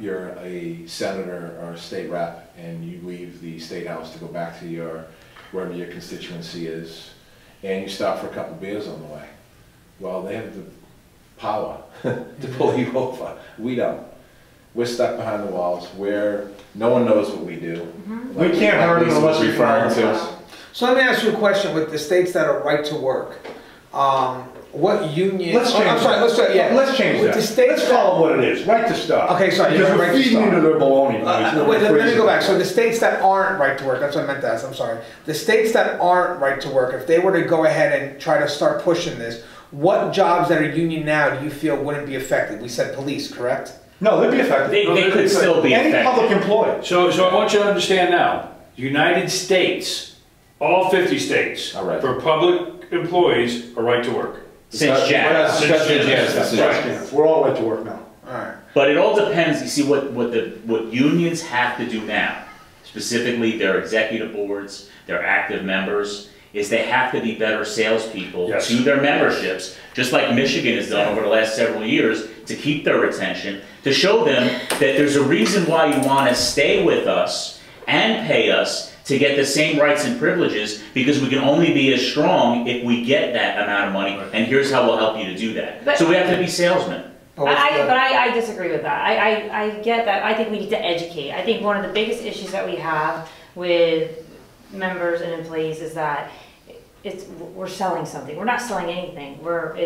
you're a senator or a state rep, and you leave the state house to go back to wherever your constituency is, and you stop for a couple beers on the way. Well, they have the power to pull you over. We don't. We're stuck behind the walls where no one knows what we do. We can't hurt them Lisa unless was we referring follow to. us. So let me ask you a question with the states that are right to work. What union? Let's change I'm sorry, Let's change with that. The states Let's call it what it is. Right to stop. Okay, sorry, Because you're we're right to feeding stop. into their baloney. Wait, let me go back. So the states that aren't right to work, that's what I meant to ask, I'm sorry. The states that aren't right to work, if they were to go ahead and try to start pushing this, what jobs that are union now do you feel wouldn't be affected? We said police, correct? No, they'd be affected. They could still be Any affected. public employee. So I want you to understand now, United States, all 50 states, All right. for public employees are right to work. Since Janus. Since Janus. Right. We're all right to work now. Alright. But it all depends. You see, what unions have to do now, specifically their executive boards, their active members, is they have to be better salespeople Yes. to their memberships, just like Michigan has done over the last several years to keep their retention, to show them that there's a reason why you want to stay with us and pay us to get the same rights and privileges, because we can only be as strong if we get that amount of money, and here's how we'll help you to do that. But- So we have to be salesmen. Oh, But I disagree with that. I get that. I think we need to educate. I think one of the biggest issues that we have with members and employees is that we're selling something. We're not selling anything. We're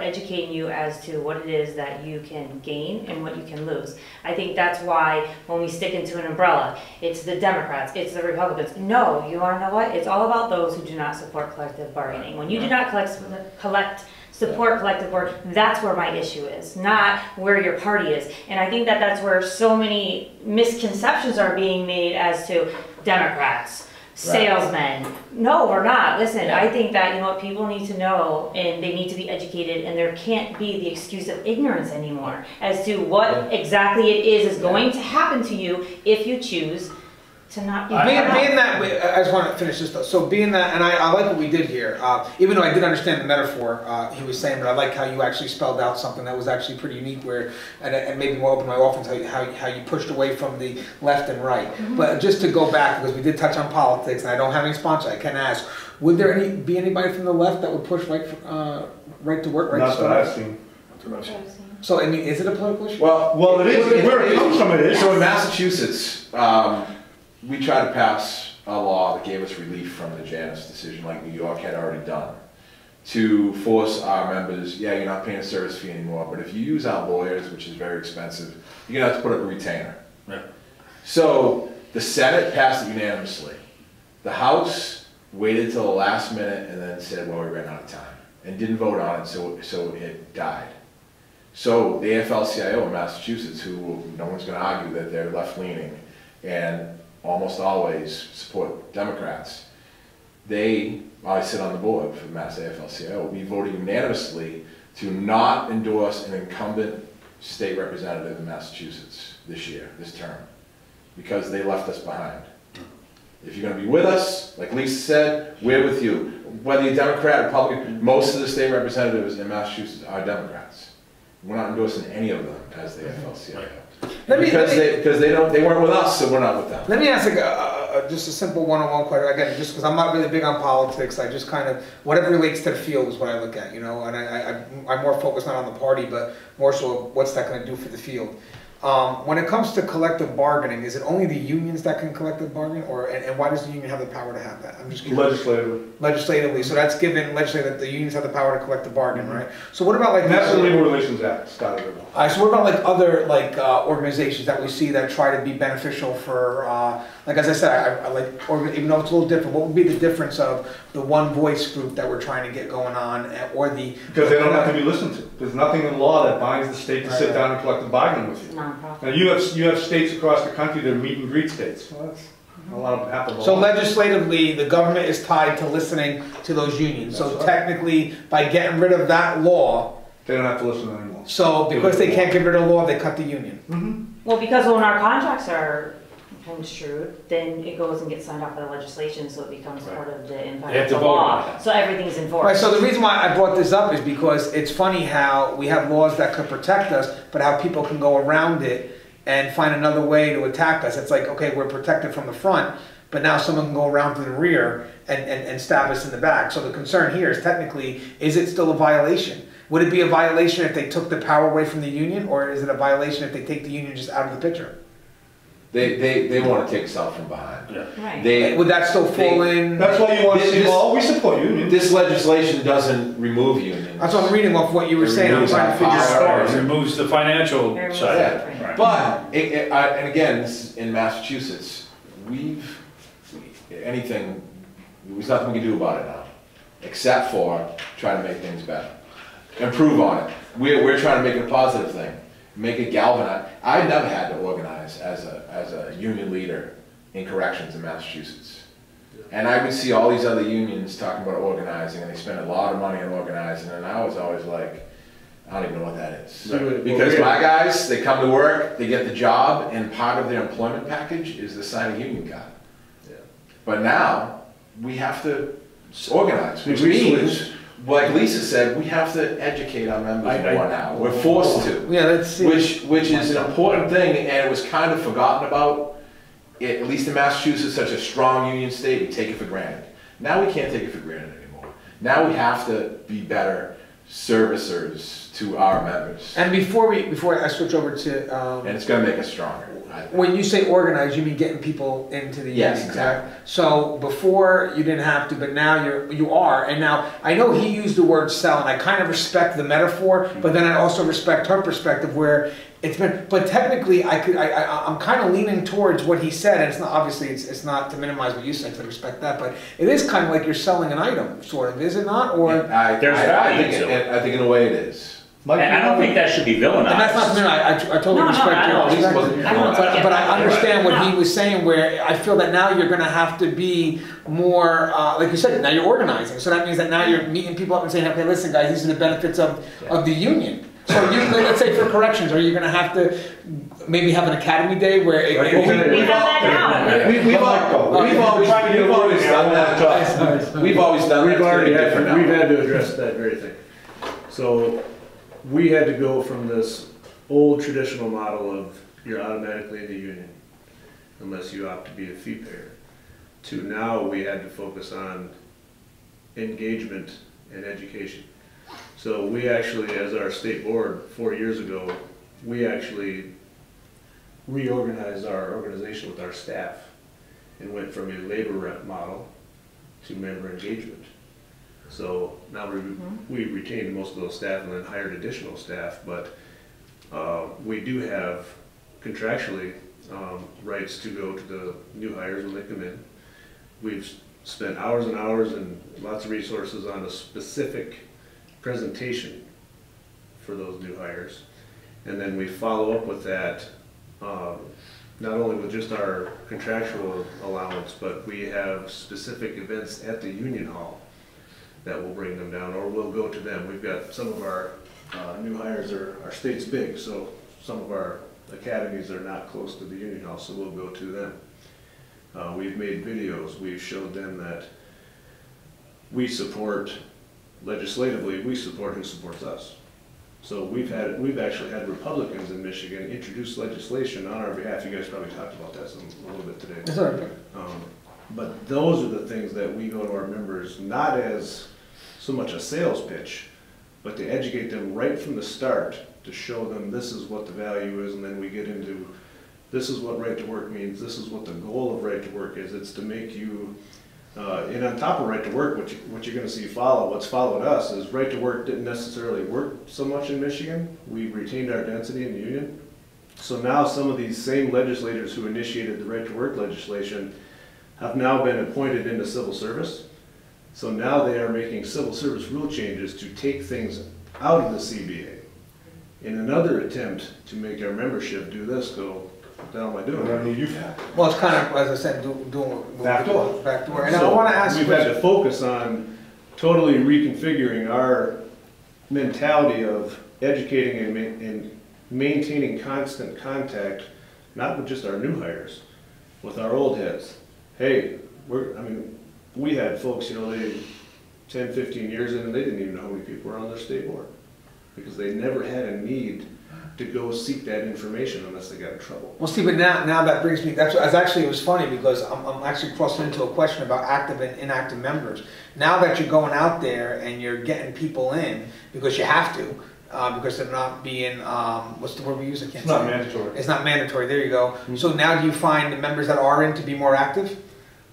educating you as to what it is that you can gain and what you can lose. I think that's why when we stick into an umbrella, it's the Democrats, it's the Republicans. No, you want to know what? It's all about those who do not support collective bargaining. When you do not support collective work, that's where my issue is, not where your party is. And I think that that's where so many misconceptions are being made as to Democrats, salesmen. No, we're not. Listen, I think that, you know what, people need to know, and they need to be educated, and there can't be the excuse of ignorance anymore as to what exactly it is going to happen to you if you choose to not be Being that, I just want to finish this though. So being that, and I like what we did here, even though I did understand the metaphor he was saying, but I like how you actually spelled out something that was actually pretty unique where, and maybe more open my often how you pushed away from the left and right. But just to go back, because we did touch on politics, and I don't have any sponsor, I can ask, would there be anybody from the left that would push right to work, right Not to that I've start? seen. So, I mean, is it a political issue? Well, it is. Where it comes from, it is. So in Massachusetts, we tried to pass a law that gave us relief from the Janus decision, like New York had already done, to force our members, yeah, you're not paying a service fee anymore, but if you use our lawyers, which is very expensive, you're gonna have to put up a retainer. Yeah. So the Senate passed it unanimously. The House waited till the last minute and then said, well, we ran out of time, and didn't vote on it, so it died. So the AFL-CIO in Massachusetts, who no one's gonna argue that they're left-leaning, and almost always support Democrats. I sit on the board for Mass AFL-CIO. We voted unanimously to not endorse an incumbent state representative in Massachusetts this term, because they left us behind. If you're going to be with us, like Lisa said, we're with you. Whether you're Democrat, Republican, most of the state representatives in Massachusetts are Democrats. We're not endorsing any of them as the AFL-CIO. Because they weren't with us, so we're not with them. Let me ask just a simple one-on-one question. Again, just because I'm not really big on politics, I just kind of, whatever relates to the field is what I look at, you know, and I'm more focused not on the party, but more so what's that going to do for the field. When it comes to collective bargaining, is it only the unions that can collective bargain, and why does the union have the power to have that? I'm just curious. Legislatively, so that's given legislatively that the unions have the power to collective bargain, right? So what about like That's the Labor Relations Act started it all. So what about like other organizations that we see that try to be beneficial for, like as I said, I like, even though it's a little different, what would be the difference of the one voice group that we're trying to get going on, or the... Because they don't have to be listened to. There's nothing in law that binds the state to sit down and collective bargain with you. Nonprofit. Now you have states across the country that are meet and greet states. Well, A lot of happen. So legislatively, the government is tied to listening to those unions. So technically, by getting rid of that law, They don't have to listen anymore. so because they can't get rid of the law, they cut the union. Well, because when our contracts are construed, then it goes and gets signed off by the legislation, so it becomes part of the impact They have of to the vote on law. it. So everything's enforced. Right, so the reason why I brought this up is because it's funny how we have laws that could protect us, but how people can go around it and find another way to attack us. It's like, okay, we're protected from the front, but now someone can go around to the rear and stab us in the back. So the concern here is technically, is it still a violation? Would it be a violation if they took the power away from the union, or is it a violation if they take the union just out of the picture? They want to take us out from behind. Yeah. Right. Would that still fall in? That's why you want to see, This- well, we support unions. This legislation doesn't remove unions. That's what I'm reading off what you were saying. I'm trying to figure it out. It removes the financial It removes side. it. Yeah, Right. but, and again, this is in Massachusetts, there's nothing we can do about it now, except for try to make things better. Improve on it. We're trying to make it a positive thing, make it galvanize. I never had to organize as a union leader in corrections in Massachusetts. And I would see all these other unions talking about organizing, and they spend a lot of money on organizing, and I was always like, I don't even know what that is. Right. Because my guys, they come to work, they get the job, and part of their employment package is to sign a union card. Yeah. But now, we have to organize, which We means, like Lisa said, we have to educate our members more now. We're forced to. Yeah, let's see. Which is an important thing, and it was kind of forgotten about. At least in Massachusetts, such a strong union state, we take it for granted. Now we can't take it for granted anymore. Now we have to be better servicers to our members. And before I switch over to, And it's gonna make us stronger, I think. when you say organize, you mean getting people into the Yes, union, exactly. correct? So before you didn't have to, but now you are. And now I know he used the word sell, and I kind of respect the metaphor, but then I also respect her perspective where it's been. But technically, I'm kind of leaning towards what he said, and it's not obviously it's not to minimize what you said. 'Cause I respect that, but it is kind of like you're selling an item, sort of, is it not? Or There's value to it. I think in a way it is. And I don't think that should be villainized. and that's not to minimize. I totally No, respect I your don't. perspective. I don't take it But I that way. understand what No. he was saying, where I feel that now you're going to have to be more, like you said, now you're organizing. So that means that now you're meeting people up and saying, okay, listen, guys, these are the benefits of the union. So let's say for corrections, are you going to have to maybe have an academy day where We have that now. We've always done that. We've always done that. We've already It's had, different we've now. had to address that very thing. So we had to go from this old traditional model of you're automatically in the union unless you opt to be a fee payer, to now we had to focus on engagement and education. So we actually, as our state board 4 years ago, we actually reorganized our organization with our staff and went from a labor rep model to member engagement. So now we retained most of those staff and then hired additional staff, but we do have contractually rights to go to the new hires when they come in. We've spent hours and hours and lots of resources on a specific presentation for those new hires. And then we follow up with that, not only with just our contractual allowance, but we have specific events at the union hall that will bring them down, or we'll go to them. We've got some of our new hires, our state's big, so some of our academies are not close to the union hall, so we'll go to them. We've made videos, we've showed them that we support, legislatively, we support who supports us. So we've actually had Republicans in Michigan introduce legislation on our behalf. You guys probably talked about that a little bit today. That's all right. But those are the things that we go to our members, not as so much a sales pitch, but to educate them right from the start, to show them this is what the value is, and then we get into this is what right to work means, this is what the goal of right to work is. It's to make you, and on top of right to work, what you're going to see what's followed us is right to work didn't necessarily work so much in Michigan. We retained our density in the union. So now some of these same legislators who initiated the right to work legislation have now been appointed into civil service. So now they are making civil service rule changes to take things out of the CBA in another attempt to make our membership do this, go, the hell am I doing? I mean, Well, it's kind of, as I said, doing Backdoor. backdoor. And I want to ask you, we've had to focus on totally reconfiguring our mentality of educating and maintaining constant contact, not with just our new hires, with our old heads. Hey, we had folks, they 10, 15 years in, and they didn't even know how many people were on their state board because they never had a need to go seek that information unless they got in trouble. well, Steve, but now that brings me, it was funny because I'm actually crossing into a question about active and inactive members. Now that you're going out there and you're getting people in, because you have to, because they're not being, what's the word we use? I can't It's not mandatory. It's not mandatory, there you go. So now do you find the members that are in to be more active?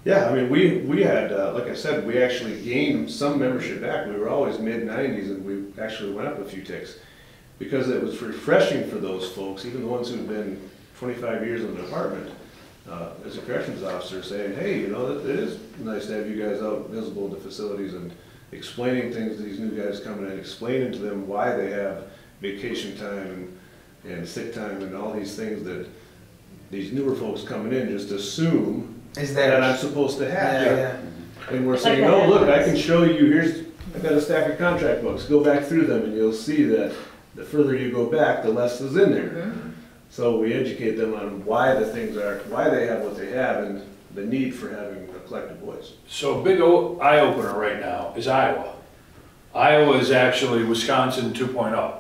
Yeah, I mean, we had, like I said, we actually gained some membership back. We were always mid-90s, and we actually went up a few ticks because it was refreshing for those folks, even the ones who've been 25 years in the department, as a corrections officer, saying, hey, it is nice to have you guys out visible in the facilities and explaining things to these new guys coming in, explaining to them why they have vacation time and sick time and all these things that these newer folks coming in just assume that I'm supposed to have. Yeah. And we're saying, no, look, I can show you, I've got a stack of contract books, go back through them and you'll see that the further you go back, the less is in there. So we educate them on why the things are, why they have what they have and the need for having a collective voice. So a big eye-opener right now is Iowa. Iowa is actually Wisconsin 2.0.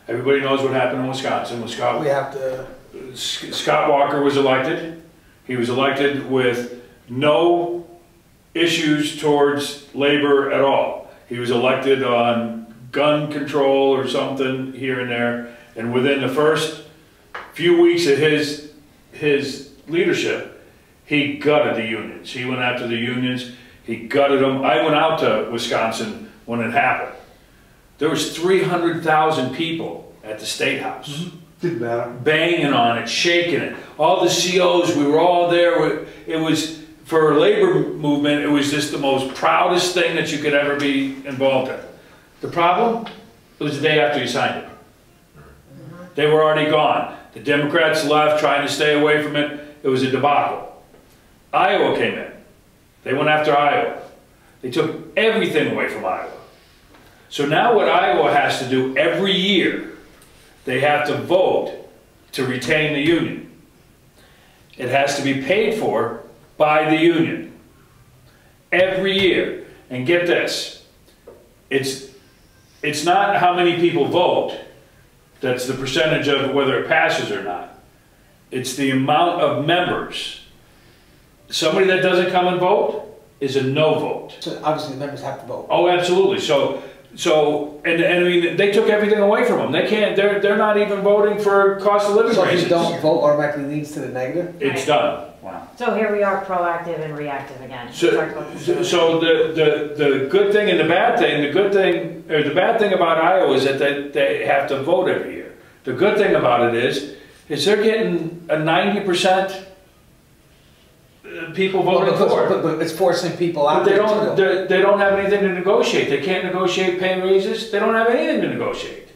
Everybody knows what happened in Wisconsin. We have to... Scott Walker was elected. He was elected with no issues towards labor at all. He was elected on gun control or something here and there, and within the first few weeks of his leadership, he gutted the unions. He went after the unions, he gutted them. I went out to Wisconsin when it happened. There was 300,000 people at the State House. Didn't matter. Banging on it, shaking it. All the COs, we were all there. It was, for a labor movement, it was just the most proudest thing that you could ever be involved in. The problem? It was the day after you signed it. They were already gone. The Democrats left, trying to stay away from it. It was a debacle. Iowa came in. They went after Iowa. They took everything away from Iowa. So now what Iowa has to do every year, they have to vote to retain the union. It has to be paid for by the union every year. And get this, it's not how many people vote that's the percentage of whether it passes or not. It's the amount of members. Somebody that doesn't come and vote is a no vote. So obviously the members have to vote. Oh, absolutely. And I mean, they took everything away from them. They can't, they're not even voting for cost of living So raises. if you don't vote, automatically leads to the negative? It's done. Wow. So here we are, proactive and reactive again. So the good thing and the bad thing, the bad thing about Iowa is that they have to vote every year. The good thing about it is they're getting a 90% people voting for it. But it's forcing people out. But they don't have anything to negotiate. They can't negotiate pay raises. They don't have anything to negotiate.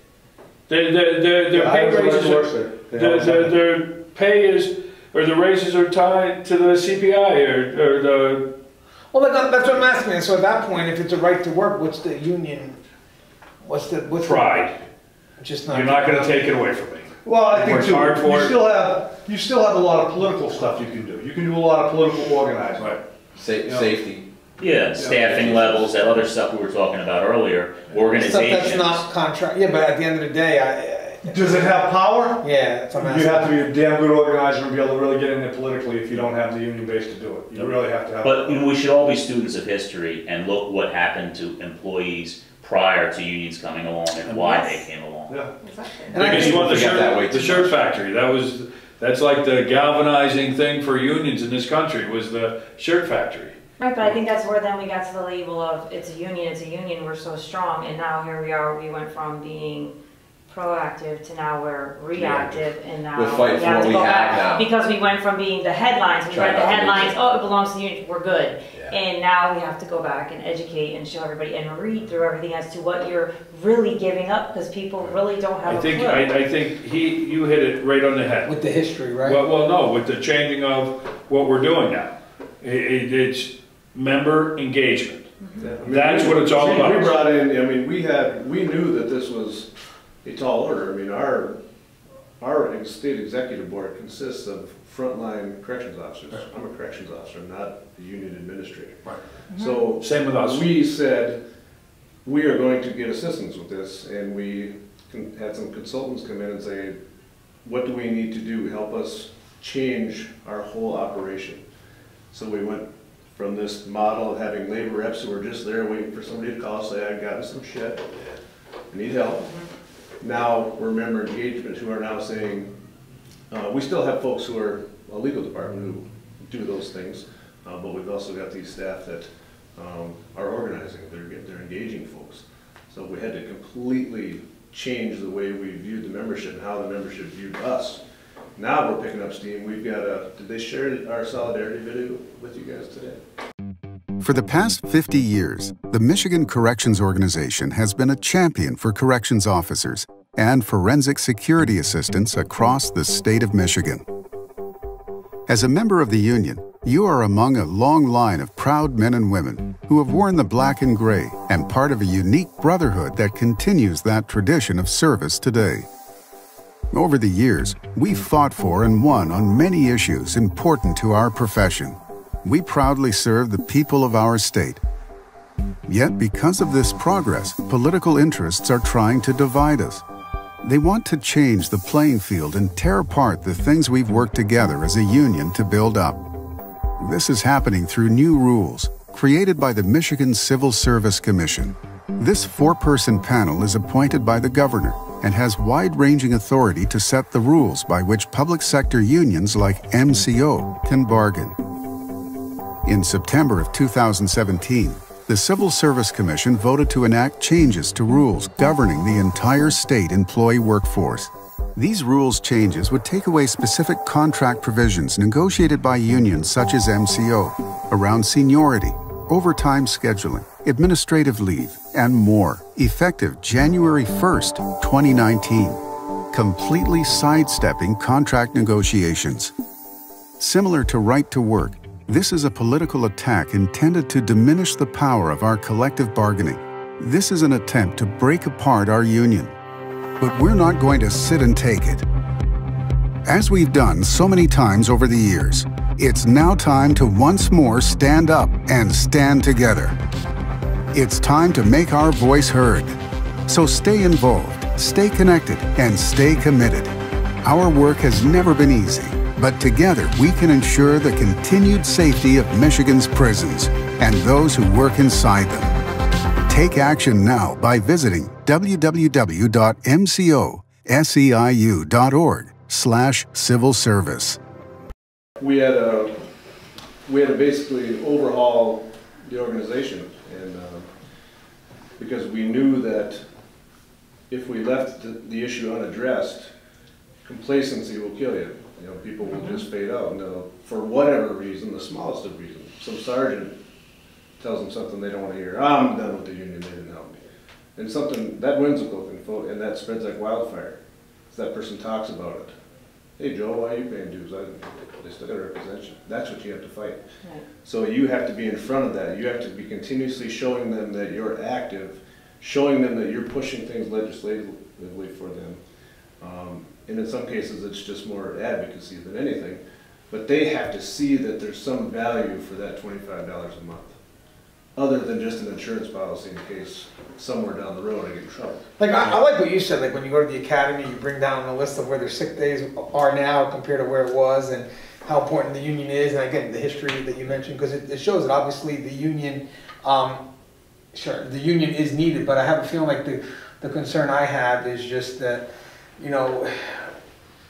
Their pay raises, their pay is, or the raises are tied to the CPI or the. Well, that's what I'm asking. So at that point, if it's a right to work, what's the union? What's pride? Just not. You're not going to take it away from me. Well, I think too, hard for you still have a lot of political stuff you can do. You can do a lot of political organizing. Right. Safety. Yeah, staffing levels, that other stuff we were talking about earlier, organizations. Stuff that's not contract. Yeah, but at the end of the day, Does it have power? Yeah, that's what I'm You asking. have to be a damn good organizer and be able to really get in there politically if you don't have the union base to do it. You really have to have. But we should all be students of history and look what happened to employees prior to unions coming along and why they came along. Yeah. And I Biggest think- one, way the too shirt much. factory. That's like the galvanizing thing for unions in this country was the shirt factory. Right, but I think that's where then we got to the label of it's a union, we're so strong, and now here we are, we went from being proactive to now we're reactive, and now We're fighting we for have what to we go have back. now. Because we went from being the headlines, we Try read the not to headlines, lose it. oh, it belongs to the union, we're good. Yeah. And now we have to go back and educate and show everybody and read through everything as to what you're really giving up, because people really don't have a clue. I think you hit it right on the head. With the history, right? Well, no, with the changing of what we're doing now. It's member engagement. Yeah, I mean, That's what it's all about. We brought in, I mean, we knew that this was a tall order. I mean, our state executive board consists of frontline corrections officers. I'm a corrections officer, not a union administrator. Right. So Same with us. we said, we are going to get assistance with this, and we had some consultants come in and say, what do we need to do to help us change our whole operation? So we went from this model of having labor reps who were just there waiting for somebody to call, say, I've gotten some shit, I need help. Now we're member engagement who are now saying, we still have folks who are a legal department who do those things, but we've also got these staff that are organizing, they're engaging folks. So we had to completely change the way we viewed the membership and how the membership viewed us. Now we're picking up steam. We've got did they share our solidarity video with you guys today? For the past 50 years, the Michigan Corrections Organization has been a champion for corrections officers and forensic security assistants across the state of Michigan. As a member of the union, you are among a long line of proud men and women who have worn the black and gray and part of a unique brotherhood that continues that tradition of service today. Over the years, we've fought for and won on many issues important to our profession. We proudly serve the people of our state. Yet, because of this progress, political interests are trying to divide us. They want to change the playing field and tear apart the things we've worked together as a union to build up. This is happening through new rules created by the Michigan Civil Service Commission. This four-person panel is appointed by the governor and has wide-ranging authority to set the rules by which public sector unions like MCO can bargain. In September of 2017, the Civil Service Commission voted to enact changes to rules governing the entire state employee workforce. These rules changes would take away specific contract provisions negotiated by unions such as MCO around seniority, overtime scheduling, administrative leave, and more, effective January 1st, 2019, completely sidestepping contract negotiations. Similar to right to work, this is a political attack intended to diminish the power of our collective bargaining. This is an attempt to break apart our union. But we're not going to sit and take it. As we've done so many times over the years, it's now time to once more stand up and stand together. It's time to make our voice heard. So stay involved, stay connected, and stay committed. Our work has never been easy, but together we can ensure the continued safety of Michigan's prisons and those who work inside them. Take action now by visiting www.mcoseiu.org/civil service. We had to basically overhaul the organization, and because we knew that if we left the issue unaddressed, complacency will kill you. You know, people will just fade out. And for whatever reason, the smallest of reasons, some sergeant tells them something they don't want to hear. I'm done with the union, they didn't help me. And something, that whimsical can float, and that spreads like wildfire. So that person talks about it. Hey Joe, why are you paying dues? They still got to represent you. That's what you have to fight. Right. So you have to be in front of that. You have to be continuously showing them that you're active, showing them that you're pushing things legislatively for them. And in some cases it's just more advocacy than anything. But they have to see that there's some value for that $25 a month, other than just an insurance policy in case somewhere down the road I get in trouble. Like, I like what you said, like when you go to the academy, you bring down the list of where their sick days are now compared to where it was and how important the union is, and again, the history that you mentioned, because it shows that obviously the union, sure, the union is needed, but I have a feeling like the concern I have is just that, you know,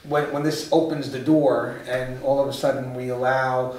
when this opens the door and all of a sudden we allow,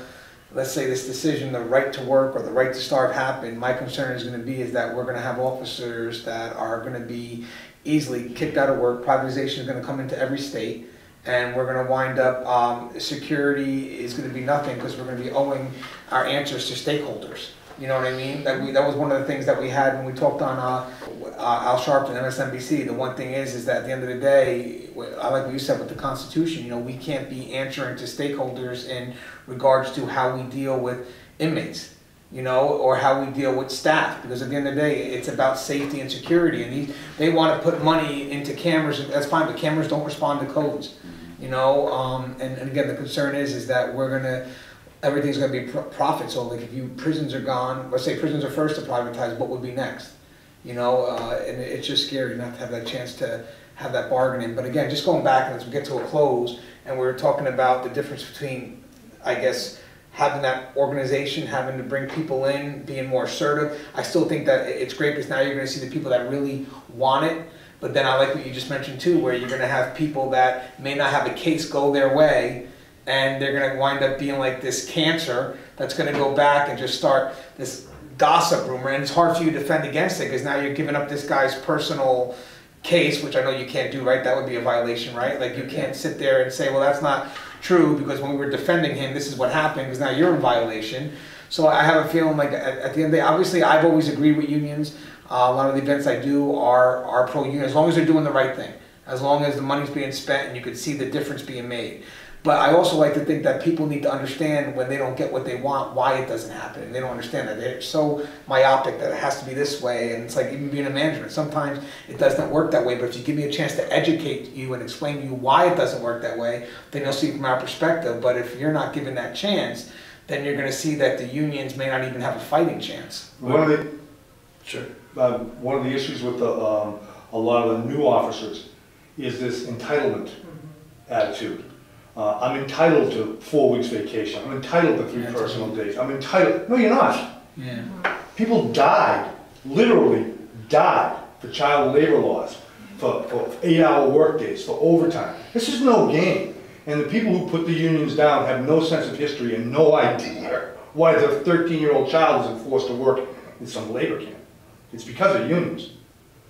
let's say, this decision, the right to work or the right to starve happen, my concern is going to be is that we're going to have officers that are going to be easily kicked out of work. Privatization is going to come into every state, and we're going to wind up, security is going to be nothing because we're going to be owing our answers to stakeholders. You know what I mean? That was one of the things that we had when we talked on Al Sharpton, MSNBC. The one thing is that at the end of the day, I like what you said with the Constitution, you know, we can't be answering to stakeholders in regards to how we deal with inmates, you know, or how we deal with staff, because at the end of the day, it's about safety and security, and they want to put money into cameras, and that's fine, but cameras don't respond to codes, you know, and again, the concern is that everything's going to be profit. So like if prisons are gone, let's say prisons are first to privatize, what would be next? You know, and it's just scary not to have that chance to have that bargaining. But again, just going back and as we get to a close, and we're talking about the difference between, I guess, having that organization, having to bring people in, being more assertive. I still think that it's great because now you're going to see the people that really want it. But then I like what you just mentioned too, where you're going to have people that may not have a case go their way, and they're going to wind up being like this cancer that's going to go back and just start this gossip rumor, and it's hard for you to defend against it because now you're giving up this guy's personal case, which I know you can't do, right? That would be a violation, right? Like you can't sit there and say, well, that's not true because when we were defending him, this is what happened, because now you're in violation. So I have a feeling like at the end of the day, obviously I've always agreed with unions. A lot of the events I do are pro-union, as long as they're doing the right thing, as long as the money's being spent and you can see the difference being made. But I also like to think that people need to understand when they don't get what they want, why it doesn't happen. And they don't understand that. They're so myopic that it has to be this way. And it's like even being a management. Sometimes it doesn't work that way. But if you give me a chance to educate you and explain to you why it doesn't work that way, then you'll see it from our perspective. But if you're not given that chance, then you're going to see that the unions may not even have a fighting chance. One of the issues with a lot of the new officers is this entitlement attitude. I'm entitled to 4 weeks vacation. I'm entitled to 3 personal days. I'm entitled. No, you're not. Yeah. People died, literally died for child labor laws, for 8-hour work days, for overtime. This is no game. And the people who put the unions down have no sense of history and no idea why the 13-year-old child isn't forced to work in some labor camp. It's because of unions.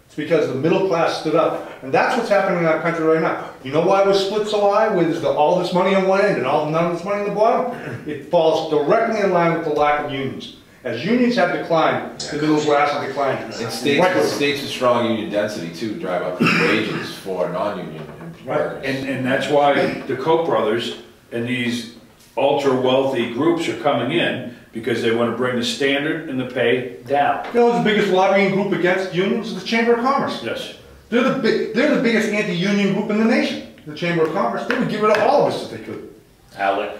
It's because the middle class stood up. And that's what's happening in our country right now. You know why we're split so high with all this money on one end and none of this money on the bottom? It falls directly in line with the lack of unions. As unions have declined, the middle class has declined. And states with strong union density too drive up the wages for non-union employers. And that's why the Koch brothers and these ultra-wealthy groups are coming in, because they want to bring the standard and the pay down. You know, the biggest lobbying group against unions is the Chamber of Commerce. Yes. They're the biggest anti-union group in the nation, the Chamber of Commerce. They would give rid of all of us if they could. ALEC.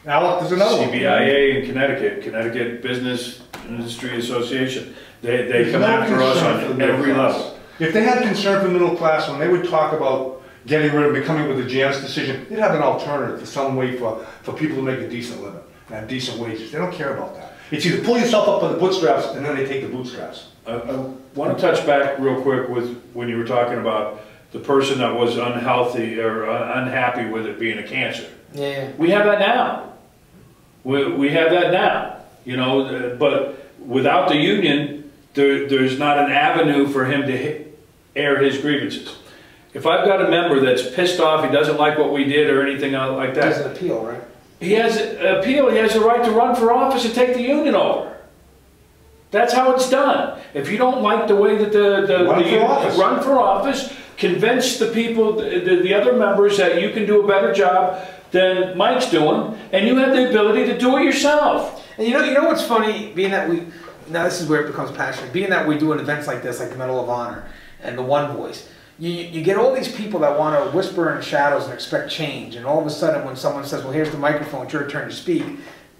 ALEC is another one. CBIA in Connecticut Business Industry Association. They come after us on every level. If they had concern for the middle class, when they would talk about getting rid of becoming with the Janus decision, they'd have an alternative to some way for people to make a decent living and have decent wages. They don't care about that. It's either pull yourself up by the bootstraps and then they take the bootstraps. I want to touch back real quick with when you were talking about the person that was unhealthy or unhappy with it being a cancer. Yeah. We have that now. We have that now. You know, but without the union, there's not an avenue for him to air his grievances. If I've got a member that's pissed off, he doesn't like what we did or anything like that. He has an appeal, right? He has an appeal. He has the right to run for office and take the union over. That's how it's done. If you don't like the way that the run for office, convince the people, the other members, that you can do a better job than Mike's doing, and you have the ability to do it yourself. And you know what's funny, being that now this is where it becomes passionate, being that we do events like this, like the Medal of Honor and the One Voice, you get all these people that want to whisper in shadows and expect change, and all of a sudden when someone says, well, here's the microphone, it's your turn to speak,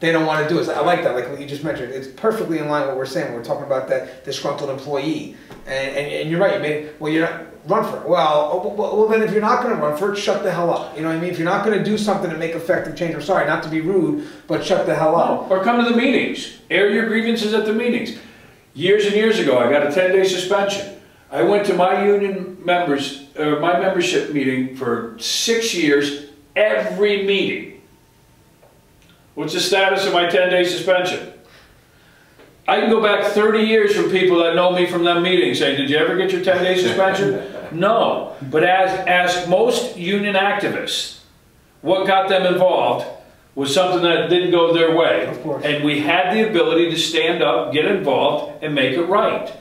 they don't want to do it. I like that, like what you just mentioned. It's perfectly in line with what we're saying. We're talking about that disgruntled employee. And you're right, well, you're not, run for it. Well, then if you're not going to run for it, shut the hell up. You know what I mean? If you're not going to do something to make effective change, I'm sorry, not to be rude, but shut the hell up. Or come to the meetings. Air your grievances at the meetings. Years and years ago, I got a 10-day suspension. I went to my union members, my membership meeting for 6 years, every meeting. What's the status of my 10-day suspension? I can go back 30 years from people that know me from that meeting saying, did you ever get your 10-day suspension? No, but ask most union activists, what got them involved was something that didn't go their way. Of course. And we had the ability to stand up, get involved, and make it right.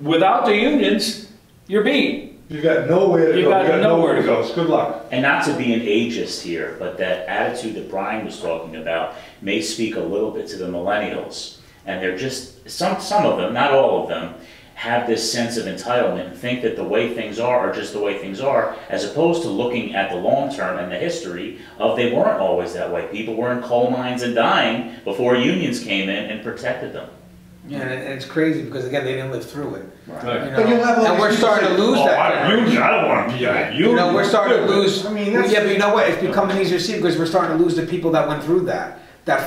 Without the unions, you're beat. You got nowhere to go. You got nowhere to go. Good luck. And not to be an ageist here, but that attitude that Brian was talking about may speak a little bit to the millennials. And they're just, some of them, not all of them, have this sense of entitlement and think that the way things are just the way things are, as opposed to looking at the long term and the history of they weren't always that way. People were in coal mines and dying before unions came in and protected them. Yeah, and it's crazy because again they didn't live through it. Right. You know? But you'll have all And we're these starting to people lose say, that. I don't want to be a union. You know, we're starting to lose. I mean, that's, yeah, but you know what? It's becoming easier to see because we're starting to lose the people that went through that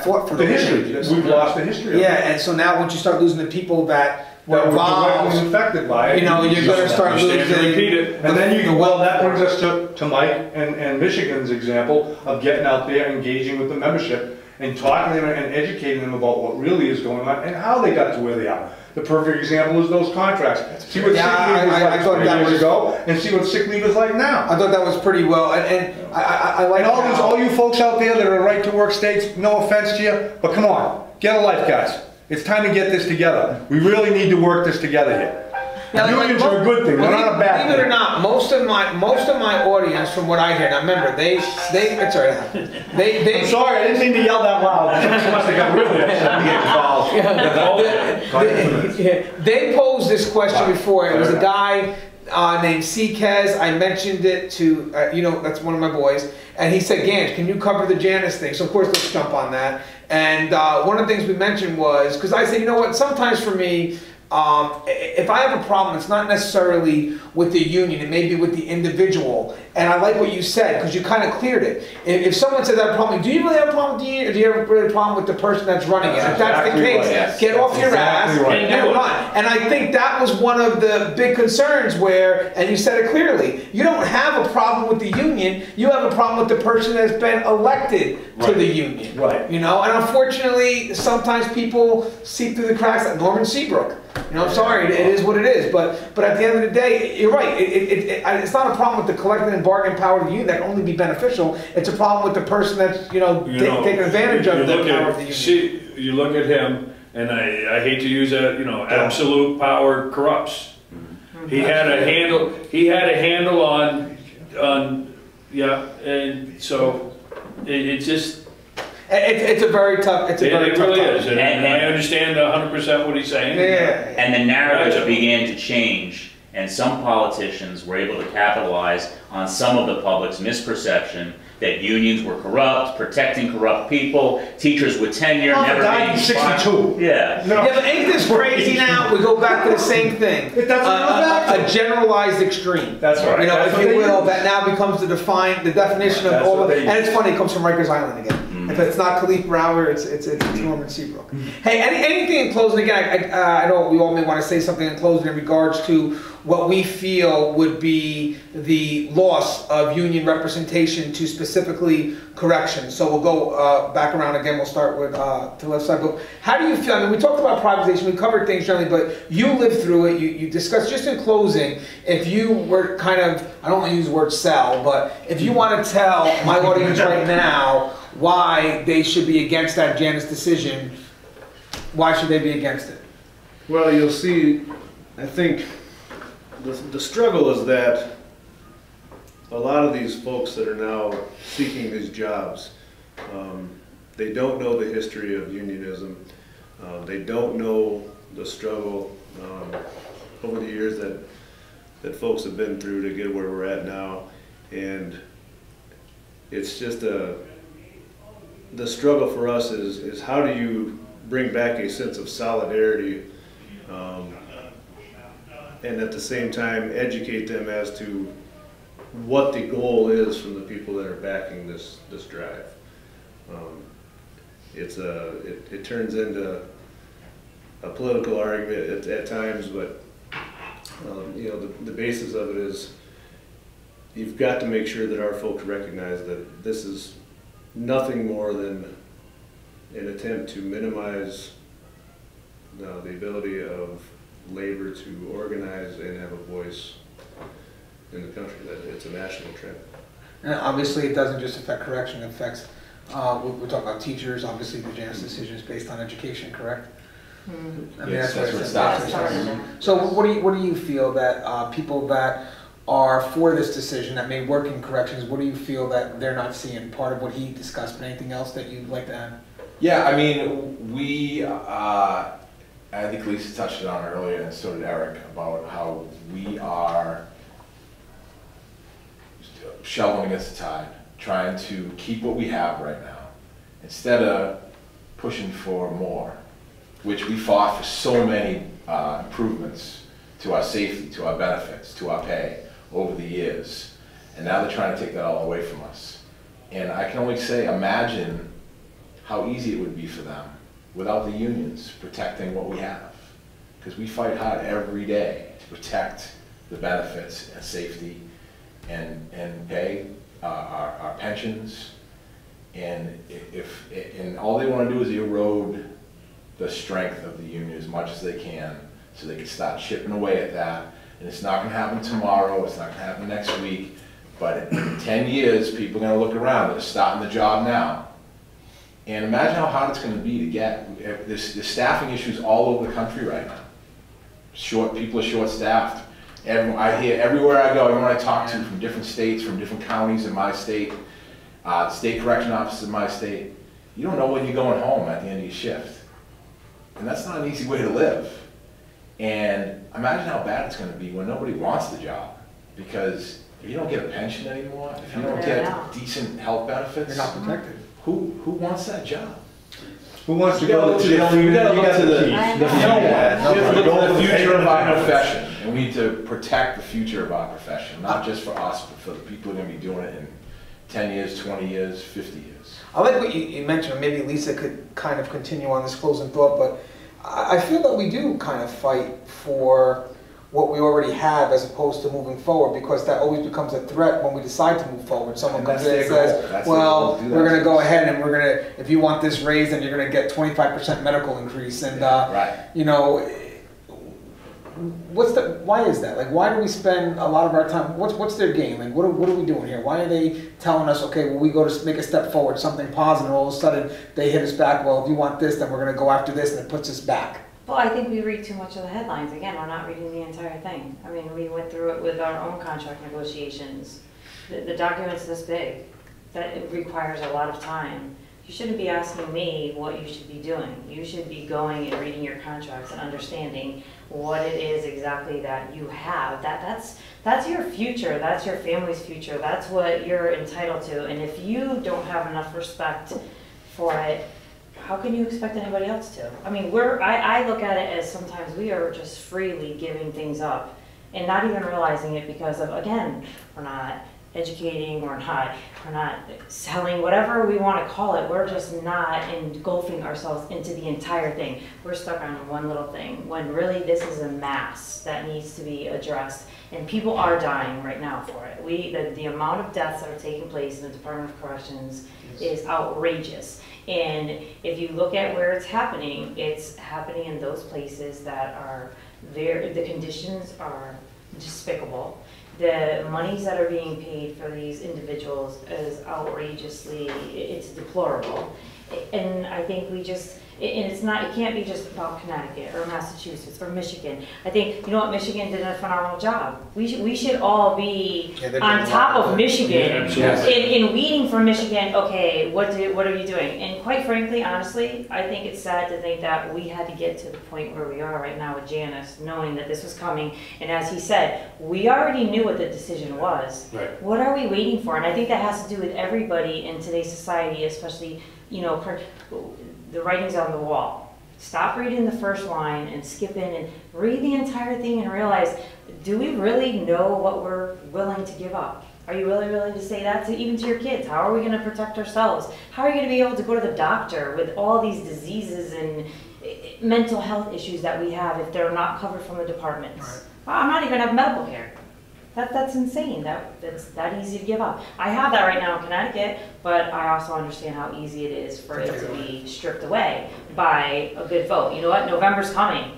fought for the history. We've lost the history. Yeah, and so now once you start losing the people that were directly involved, affected by it. you know, you're going to start losing. repeat it. And then well, that brings us to Mike and Michigan's example of getting out there, engaging with the membership, and talking to them and educating them about what really is going on and how they got to where they are. The perfect example is those contracts. See what sick leave was like 20 years ago, and see what sick leave is like now. I thought that was pretty well, and I like all you folks out there that are right to work states. No offense to you, but come on, get a life, guys. It's time to get this together. We really need to work this together here. Unions are a good thing. They're not a bad thing. Believe it or not, most of my audience, from what I hear, now remember, it's all right. I'm sorry, I didn't mean to yell that loud. Someone must have got really upset. They posed this question before. It was a guy named Kez. I mentioned it to, you know, that's one of my boys. And he said, Gange, can you cover the Janus thing? So of course, let's jump on that. And one of the things we mentioned was, because I said, you know what, sometimes for me, if I have a problem, it's not necessarily with the union, it may be with the individual. And I like what you said, because you kind of cleared it. If someone says that problem, do you really have a problem with the union, or do you have a problem with the person that's running it? If that's the case, get off your ass and run. And I think that was one of the big concerns where, and you said it clearly, you don't have a problem with the union, you have a problem with the person that's been elected to the union. Right. You know, and unfortunately, sometimes people see through the cracks, like Norman Seabrook. You know, I'm sorry, it is what it is. But at the end of the day, you're right. It's not a problem with the collective and bargaining power of the union that can only be beneficial. It's a problem with the person that's taking advantage of the power of the union. You look at him, and I hate to use that. You know, absolute power corrupts. He had a handle. He had a handle on and so it just. It's a very tough. It's a very tough. It really is, and I understand 100% what he's saying. Yeah. And the narrative began to change, and some politicians were able to capitalize on some of the public's misperception that unions were corrupt, protecting corrupt people, teachers with tenure never died in 62. Yeah. No. Yeah, but ain't this crazy now? We go back to the same thing. A generalized extreme. That's right. You know, if you will, that now becomes the definition of all of it. And it's funny, it comes from Rikers Island again. If it's not Khalif Brower, it's Norman Seabrook. Hey, anything in closing? Again, I know we all may want to say something in closing in regards to what we feel would be the loss of union representation to specifically corrections. So we'll go back around again. We'll start with to the left side. But how do you feel? I mean, we talked about privatization. We covered things generally, but you lived through it. You discussed, just in closing, if you were kind of, I don't want to use the word sell, but if you want to tell my audience right now why they should be against that Janus decision, why should they be against it? Well, you'll see, I think the struggle is that a lot of these folks that are now seeking these jobs, they don't know the history of unionism. They don't know the struggle over the years that folks have been through to get where we're at now. And it's just the struggle for us is how do you bring back a sense of solidarity and at the same time educate them as to what the goal is from the people that are backing this drive. It turns into a political argument at times, but you know, the basis of it is you've got to make sure that our folks recognize that this is nothing more than an attempt to minimize the ability of labor to organize and have a voice in the country, that it's a national trend. And obviously, it doesn't just affect correction, it affects, we're talking about teachers, obviously the Janus decision is based on education, correct? I mean, Yes, that's what it starts. So what do you feel that people that are for this decision that may work in corrections, what do you feel that they're not seeing? Part of what he discussed, but anything else that you'd like to add? Yeah, I mean, I think Lisa touched it on earlier, and so did Eric, about how we are shoveling against the tide, trying to keep what we have right now, instead of pushing for more, which we fought for so many improvements to our safety, to our benefits, to our pay over the years. And now they're trying to take that all away from us. And I can only say, imagine how easy it would be for them without the unions protecting what we have. Because we fight hard every day to protect the benefits and safety and pay, our pensions. And and all they want to do is erode the strength of the union as much as they can, so they can start chipping away at that. And it's not going to happen tomorrow, it's not going to happen next week, but in 10 years, people are going to look around that are starting the job now. And imagine how hard it's going to be to get. There's staffing issues all over the country right now. People are short-staffed. I hear everywhere I go, everyone I talk to from different states, from different counties in my state, the state correction office in my state, you don't know when you're going home at the end of your shift. And that's not an easy way to live. And imagine how bad it's going to be when nobody wants the job. Because if you don't get a pension anymore, if you don't get decent health benefits, You're not protected. Who wants that job? Who wants to go to the future of our profession, and we need to protect the future of our profession, not just for us, but for the people who are going to be doing it in 10 years, 20 years, 50 years. I like what you mentioned. Maybe Lisa could kind of continue on this closing thought, but I feel that we do kind of fight for what we already have as opposed to moving forward, because that always becomes a threat when we decide to move forward. Someone comes in and says, well, we're going to go ahead and we're going to, if you want this raise, then you're going to get 25% medical increase. And, you know, why is that? Like, why do we spend a lot of our time, what's their game? Like, what are we doing here? Why are they telling us, okay, well, we go to make a step forward, something positive, all of a sudden they hit us back, well, if you want this, then we're going to go after this, and it puts us back. Well, I think we read too much of the headlines. Again, we're not reading the entire thing. I mean, we went through it with our own contract negotiations. The document's this big, that it requires a lot of time. You shouldn't be asking me what you should be doing. You should be going and reading your contracts and understanding what it is exactly that you have. That's your future, that's your family's future, that's what you're entitled to. And if you don't have enough respect for it, how can you expect anybody else to? I mean, I look at it as sometimes we are just freely giving things up and not even realizing it because of, again, we're not educating, we're not selling, whatever we want to call it. We're just not engulfing ourselves into the entire thing. We're stuck on one little thing when really this is a mass that needs to be addressed. And people are dying right now for it. The amount of deaths that are taking place in the Department of Corrections is outrageous. And if you look at where it's happening in those places that are the conditions are despicable. The monies that are being paid for these individuals is outrageously, it's deplorable. And I think we just, and it can't be just about Connecticut or Massachusetts or Michigan. I think, you know what, Michigan did a phenomenal job. We should all be on top of Michigan in weeding for Michigan. Okay, what are you doing? And quite frankly, honestly, I think it's sad to think that we had to get to the point where we are right now with Janus, knowing that this was coming. And as he said, we already knew what the decision was. Right. What are we waiting for? And I think that has to do with everybody in today's society, especially, you know, the writing's on the wall. Stop reading the first line and skip in and read the entire thing and realize, do we really know what we're willing to give up? Are you really willing to say that even to your kids? How are we going to protect ourselves? How are you going to be able to go to the doctor with all these diseases and mental health issues that we have if they're not covered from the departments? Right. Well, I'm not even going to have medical care. That's insane. That's that easy to give up. I have that right now in Connecticut, but I also understand how easy it is for it to be stripped away by a good vote. You know what? November's coming.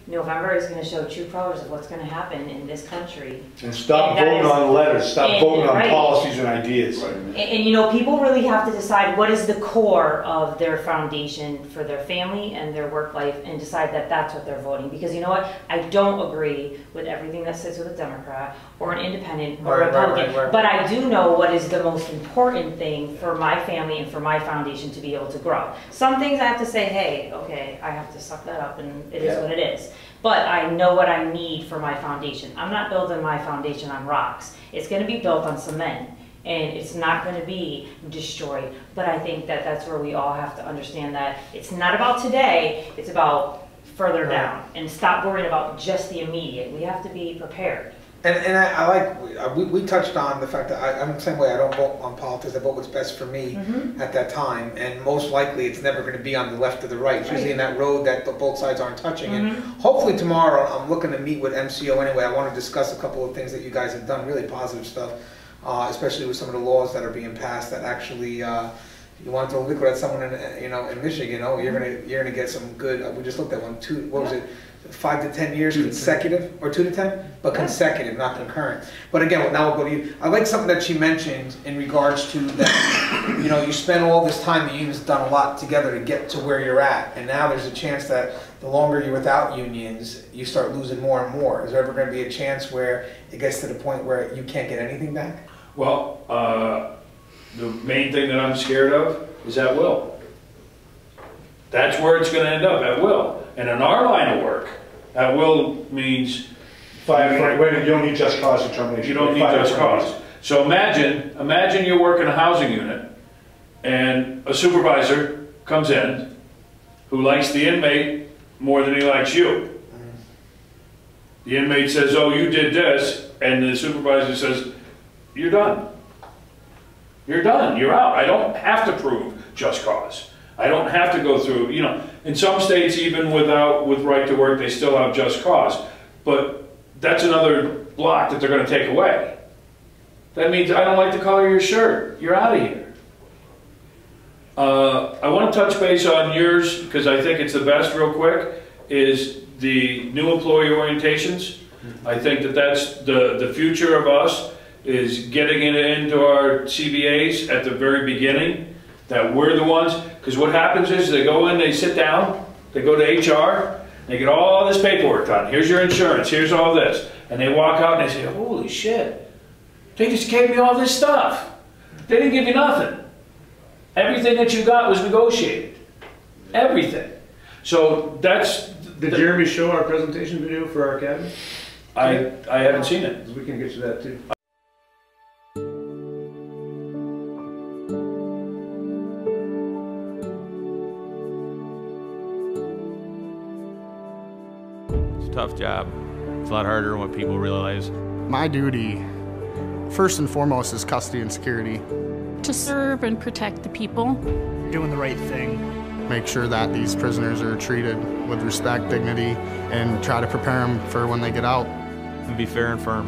November is going to show true colors of what's going to happen in this country. And stop voting on letters, stop voting on policies and ideas. And you know, people really have to decide what is the core of their foundation for their family and their work life, and decide that that's what they're voting. Because you know what? I don't agree with everything that sits with a Democrat or an independent or Republican, but I do know what is the most important thing for my family and for my foundation to be able to grow. Some things I have to say, hey, okay, I have to suck that up, and it is what it is. But I know what I need for my foundation. I'm not building my foundation on rocks. It's going to be built on cement, and it's not going to be destroyed. But I think that that's where we all have to understand that it's not about today, it's about further down, and stop worrying about just the immediate. We have to be prepared. And I like, we touched on the fact that I'm the same way. I don't vote on politics. I vote what's best for me at that time. And most likely it's never going to be on the left or the right. It's usually in that road that both sides aren't touching. And hopefully tomorrow, I'm looking to meet with MCO anyway. I want to discuss a couple of things that you guys have done, really positive stuff, especially with some of the laws that are being passed that actually, you want to liquidate someone in, you know, in Michigan, oh, you're gonna get some good, we just looked at one, what was it? 5 to 10 years consecutive, or 2 to 10, but consecutive, not concurrent. But again, now we'll go to you. I like something that she mentioned in regards to that, you know, you spend all this time, the union's done a lot together to get to where you're at, and now there's a chance that the longer you're without unions, you start losing more and more. Is there ever going to be a chance where it gets to the point where you can't get anything back? Well, the main thing that I'm scared of is at will. That's where it's going to end up, at will. And in our line of work, at will means you don't need just cause determination. You don't need just cause. So imagine you're working a housing unit, and a supervisor comes in who likes the inmate more than he likes you. The inmate says, "Oh, you did this," and the supervisor says, "You're done. You're done. You're out. I don't have to prove just cause. I don't have to go through, you know, in some states, even with right to work, they still have just cause. But that's another block that they're going to take away. That means I don't like the color of your shirt. You're out of here." I want to touch base on yours, because I think it's the best real quick, is the new employee orientations. I think that that's the future of us, is getting it into our CBAs at the very beginning, that we're the ones, because what happens is they go in, they sit down, they go to HR, they get all this paperwork done. Here's your insurance, here's all this. And they walk out and they say, "Holy shit, they just gave me all this stuff. They didn't give you nothing. Everything that you got was negotiated. Everything." So that's... Did Jeremy show our presentation video for our academy? I haven't seen it. We can get you that too. Tough job. It's a lot harder than what people realize. My duty, first and foremost, is custody and security. To serve and protect the people. Doing the right thing. Make sure that these prisoners are treated with respect, dignity, and try to prepare them for when they get out. And be fair and firm.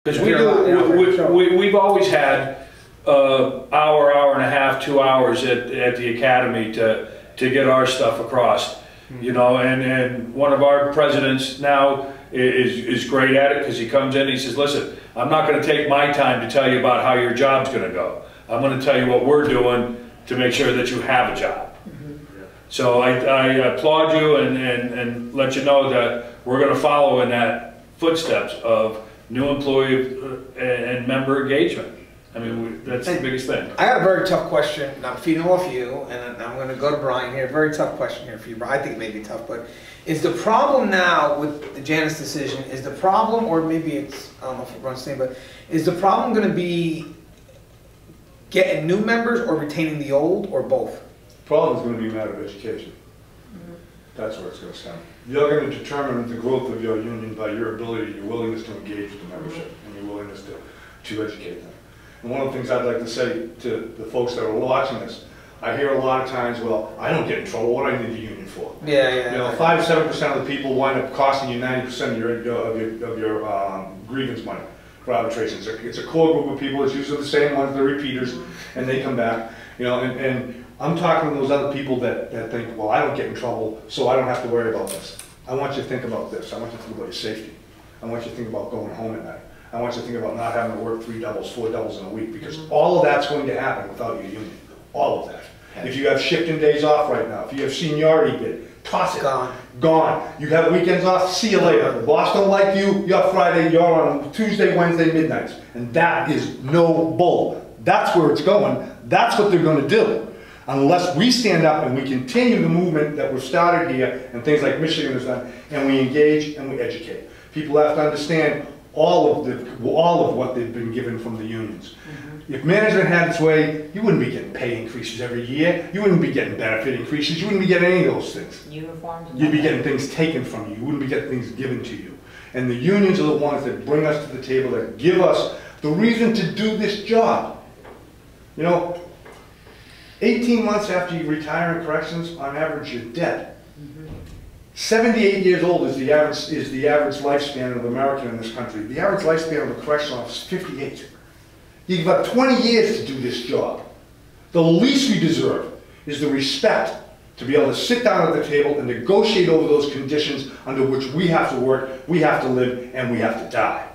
Because we've always had hour and a half, 2 hours at the academy to get our stuff across, you know, and one of our presidents now is great at it, because he comes in and he says, "Listen, I'm not going to take my time to tell you about how your job's going to go. I'm going to tell you what we're doing to make sure that you have a job." So I applaud you and let you know that we're going to follow in that footsteps of new employee and member engagement. I mean, that's the biggest thing. I got a very tough question, and I'm feeding off you, and I'm going to go to Brian here. Very tough question here for you, Brian. I think it may be tough, but is the problem now with the Janus decision, is the problem, or maybe it's, I don't know if everyone's saying, but is the problem going to be getting new members or retaining the old, or both? The problem is going to be a matter of education. That's where it's going to stand. You're going to determine the growth of your union by your ability, your willingness to engage with the membership, and your willingness to educate them. And one of the things I'd like to say to the folks that are watching this, I hear a lot of times, well, I don't get in trouble. What do I need the union for? Yeah. You know, 5 to 7% of the people wind up costing you 90% of your grievance money for arbitration. It's a core group of people. It's usually the same ones, the repeaters, and they come back. You know, and I'm talking to those other people that think, well, I don't get in trouble, so I don't have to worry about this. I want you to think about this. I want you to think about your safety. I want you to think about going home at night. I want you to think about not having to work 3 doubles, 4 doubles in a week, because all of that's going to happen without your union. All of that. If you have shifting days off right now, if you have seniority bid, toss it. Gone. You have weekends off, see you later. The boss don't like you, you're Friday, you're on Tuesday, Wednesday, midnights. And that is no bull. That's where it's going. That's what they're going to do. Unless we stand up and we continue the movement that we've started here, and things like Michigan has done, and we engage and we educate. People have to understand all of what they've been given from the unions. If management had its way, you wouldn't be getting pay increases every year. You wouldn't be getting benefit increases. You wouldn't be getting any of those things. Uniforms. You'd be getting things taken from you. You wouldn't be getting things given to you. And the unions are the ones that bring us to the table, that give us the reason to do this job. You know, 18 months after you retire in corrections, on average, you're dead. 78 years old is the average lifespan of an American in this country. The average lifespan of a correctional officer is 58. You've got 20 years to do this job. The least we deserve is the respect to be able to sit down at the table and negotiate over those conditions under which we have to work, we have to live, and we have to die.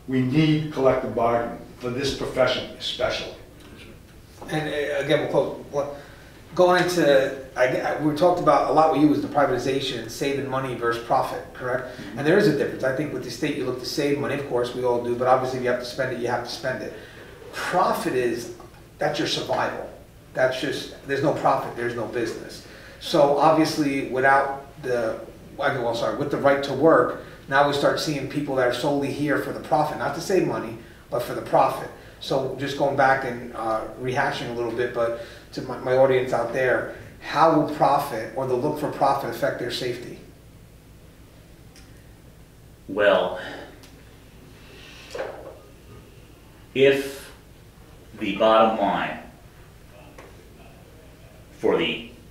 We need collective bargaining for this profession especially. And again, we'll close. Going into, we talked about a lot with you was the privatization, saving money versus profit, correct? And there is a difference. I think with the state, you look to save money, of course, we all do, but obviously if you have to spend it, you have to spend it. Profit that's your survival. That's just, there's no profit, there's no business. So obviously without with the right to work, now we start seeing people that are solely here for the profit, not to save money, but for the profit. So just going back and rehashing a little bit, but to my audience out there, how will profit or the look for profit affect their safety? Well, if the bottom line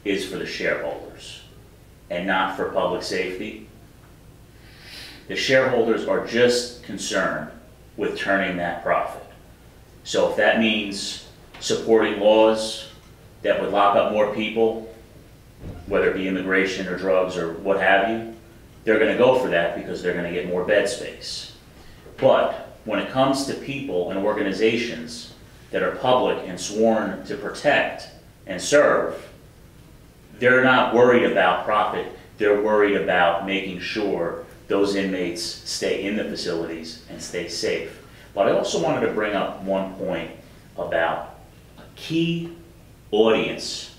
is for the shareholders and not for public safety, the shareholders are just concerned with turning that profit. So if that means supporting laws that would lock up more people, whether it be immigration or drugs or what have you, they're going to go for that because they're going to get more bed space. But when it comes to people and organizations that are public and sworn to protect and serve, they're not worried about profit. They're worried about making sure those inmates stay in the facilities and stay safe. But I also wanted to bring up one point about a key audience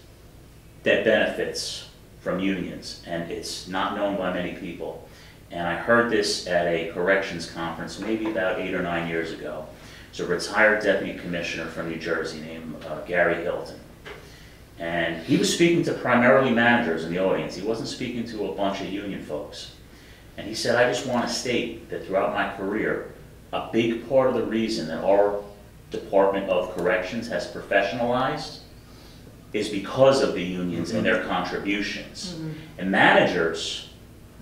that benefits from unions, and it's not known by many people. And I heard this at a corrections conference maybe about 8 or 9 years ago. It's a retired deputy commissioner from New Jersey named Gary Hilton. And he was speaking to primarily managers in the audience. He wasn't speaking to a bunch of union folks. And he said, I just want to state that throughout my career, a big part of the reason that our Department of Corrections has professionalized is because of the unions and their contributions. And managers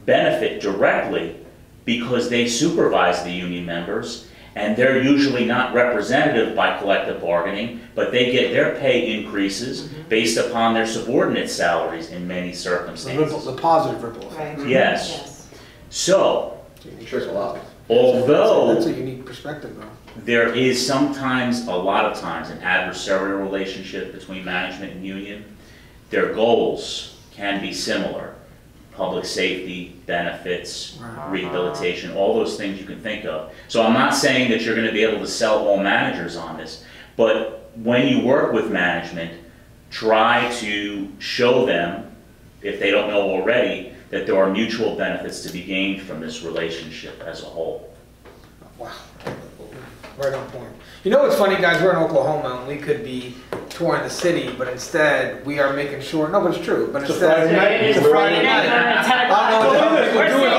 benefit directly because they supervise the union members, and they're usually not representative by collective bargaining, but they get their pay increases based upon their subordinate salaries in many circumstances. The positive ripple effect. Right. Yes. So, although that's a unique perspective though. There is sometimes, a lot of times, an adversarial relationship between management and union. Their goals can be similar. public safety, benefits, rehabilitation, all those things you can think of. So I'm not saying that you're going to be able to sell all managers on this, but when you work with management, try to show them, if they don't know already, that there are mutual benefits to be gained from this relationship as a whole. Wow, right on point. You know what's funny, guys? We're in Oklahoma and we could be touring the city, but instead we are making sure. No, but it's true. But instead, it's a Friday night. I don't know what the hell people are doing.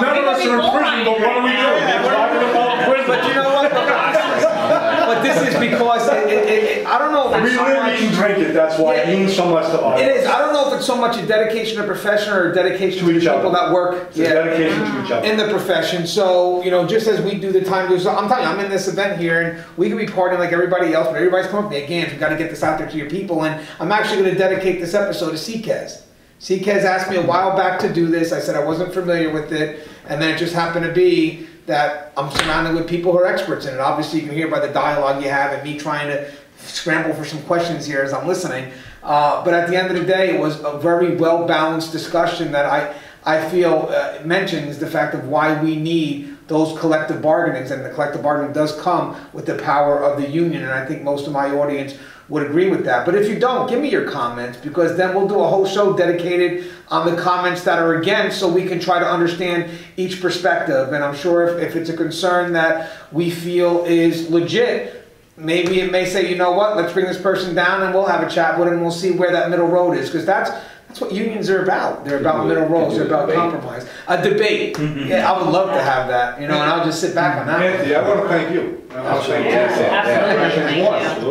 None of us are in prison, but what are we doing? We're talking about prison. But you know what? But this is because I don't know if we live, eat, and drink it. That's why it means so much to us. It is. I don't know if it's so much a dedication to profession or a dedication to the people that work. It's a dedication to each other in the profession. So just as we do the time, I'm telling you, I'm in this event here, and we can be partying like everybody else, but everybody's coming up to me again. We've got to get this out there to your people, and I'm actually going to dedicate this episode to CKEZ. CKEZ asked me a while back to do this. I said I wasn't familiar with it, and then it just happened to be that I'm surrounded with people who are experts in it. Obviously, you can hear by the dialogue you have and me trying to scramble for some questions here as I'm listening. But at the end of the day, it was a very well-balanced discussion that I feel mentions the fact of why we need those collective bargainings, and the collective bargaining does come with the power of the union, and I think most of my audience would agree with that. But if you don't, give me your comments, because then we'll do a whole show dedicated on the comments that are against, so we can try to understand each perspective. And I'm sure if it's a concern that we feel is legit, maybe it may say, you know what, let's bring this person down and we'll have a chat with him and we'll see where that middle road is, because that's what unions are about. They're about middle roads. They're about compromise. A debate. Yeah, I would love to have that, and I'll just sit back on that. Anthony, I want to thank you. Absolutely.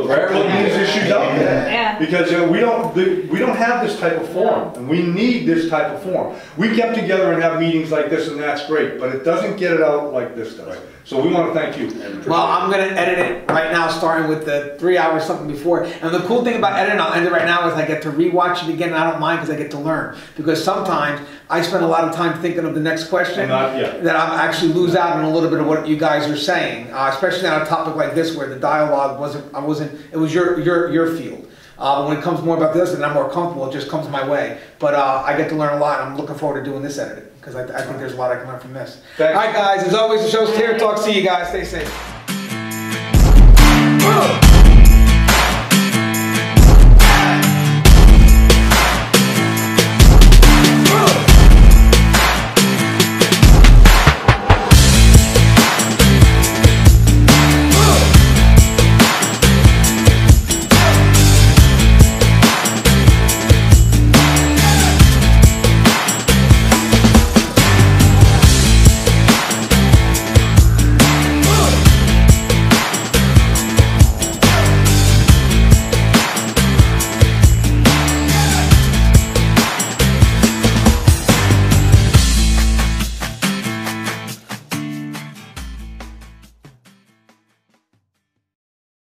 For everyone these issues out there, because we don't have this type of forum, and we need this type of forum. We get together and have meetings like this, and that's great, but it doesn't get it out like this does. So we want to thank you. Well, I'm going to edit it right now, starting with the 3 hours something before. And the cool thing about editing, I'll end it right now, is I get to rewatch it again, and I don't mind because I get to learn. Because sometimes I spend a lot of time thinking of the next question that I actually lose out on a little bit of what you guys are saying, especially on a topic like this where the dialogue it was your field. But when it comes more about this and I'm more comfortable, it just comes my way. But I get to learn a lot. I'm looking forward to doing this editing, because I think there's a lot I can learn from this. All right, guys, as always, the show's Tier Talk. See you guys. Stay safe.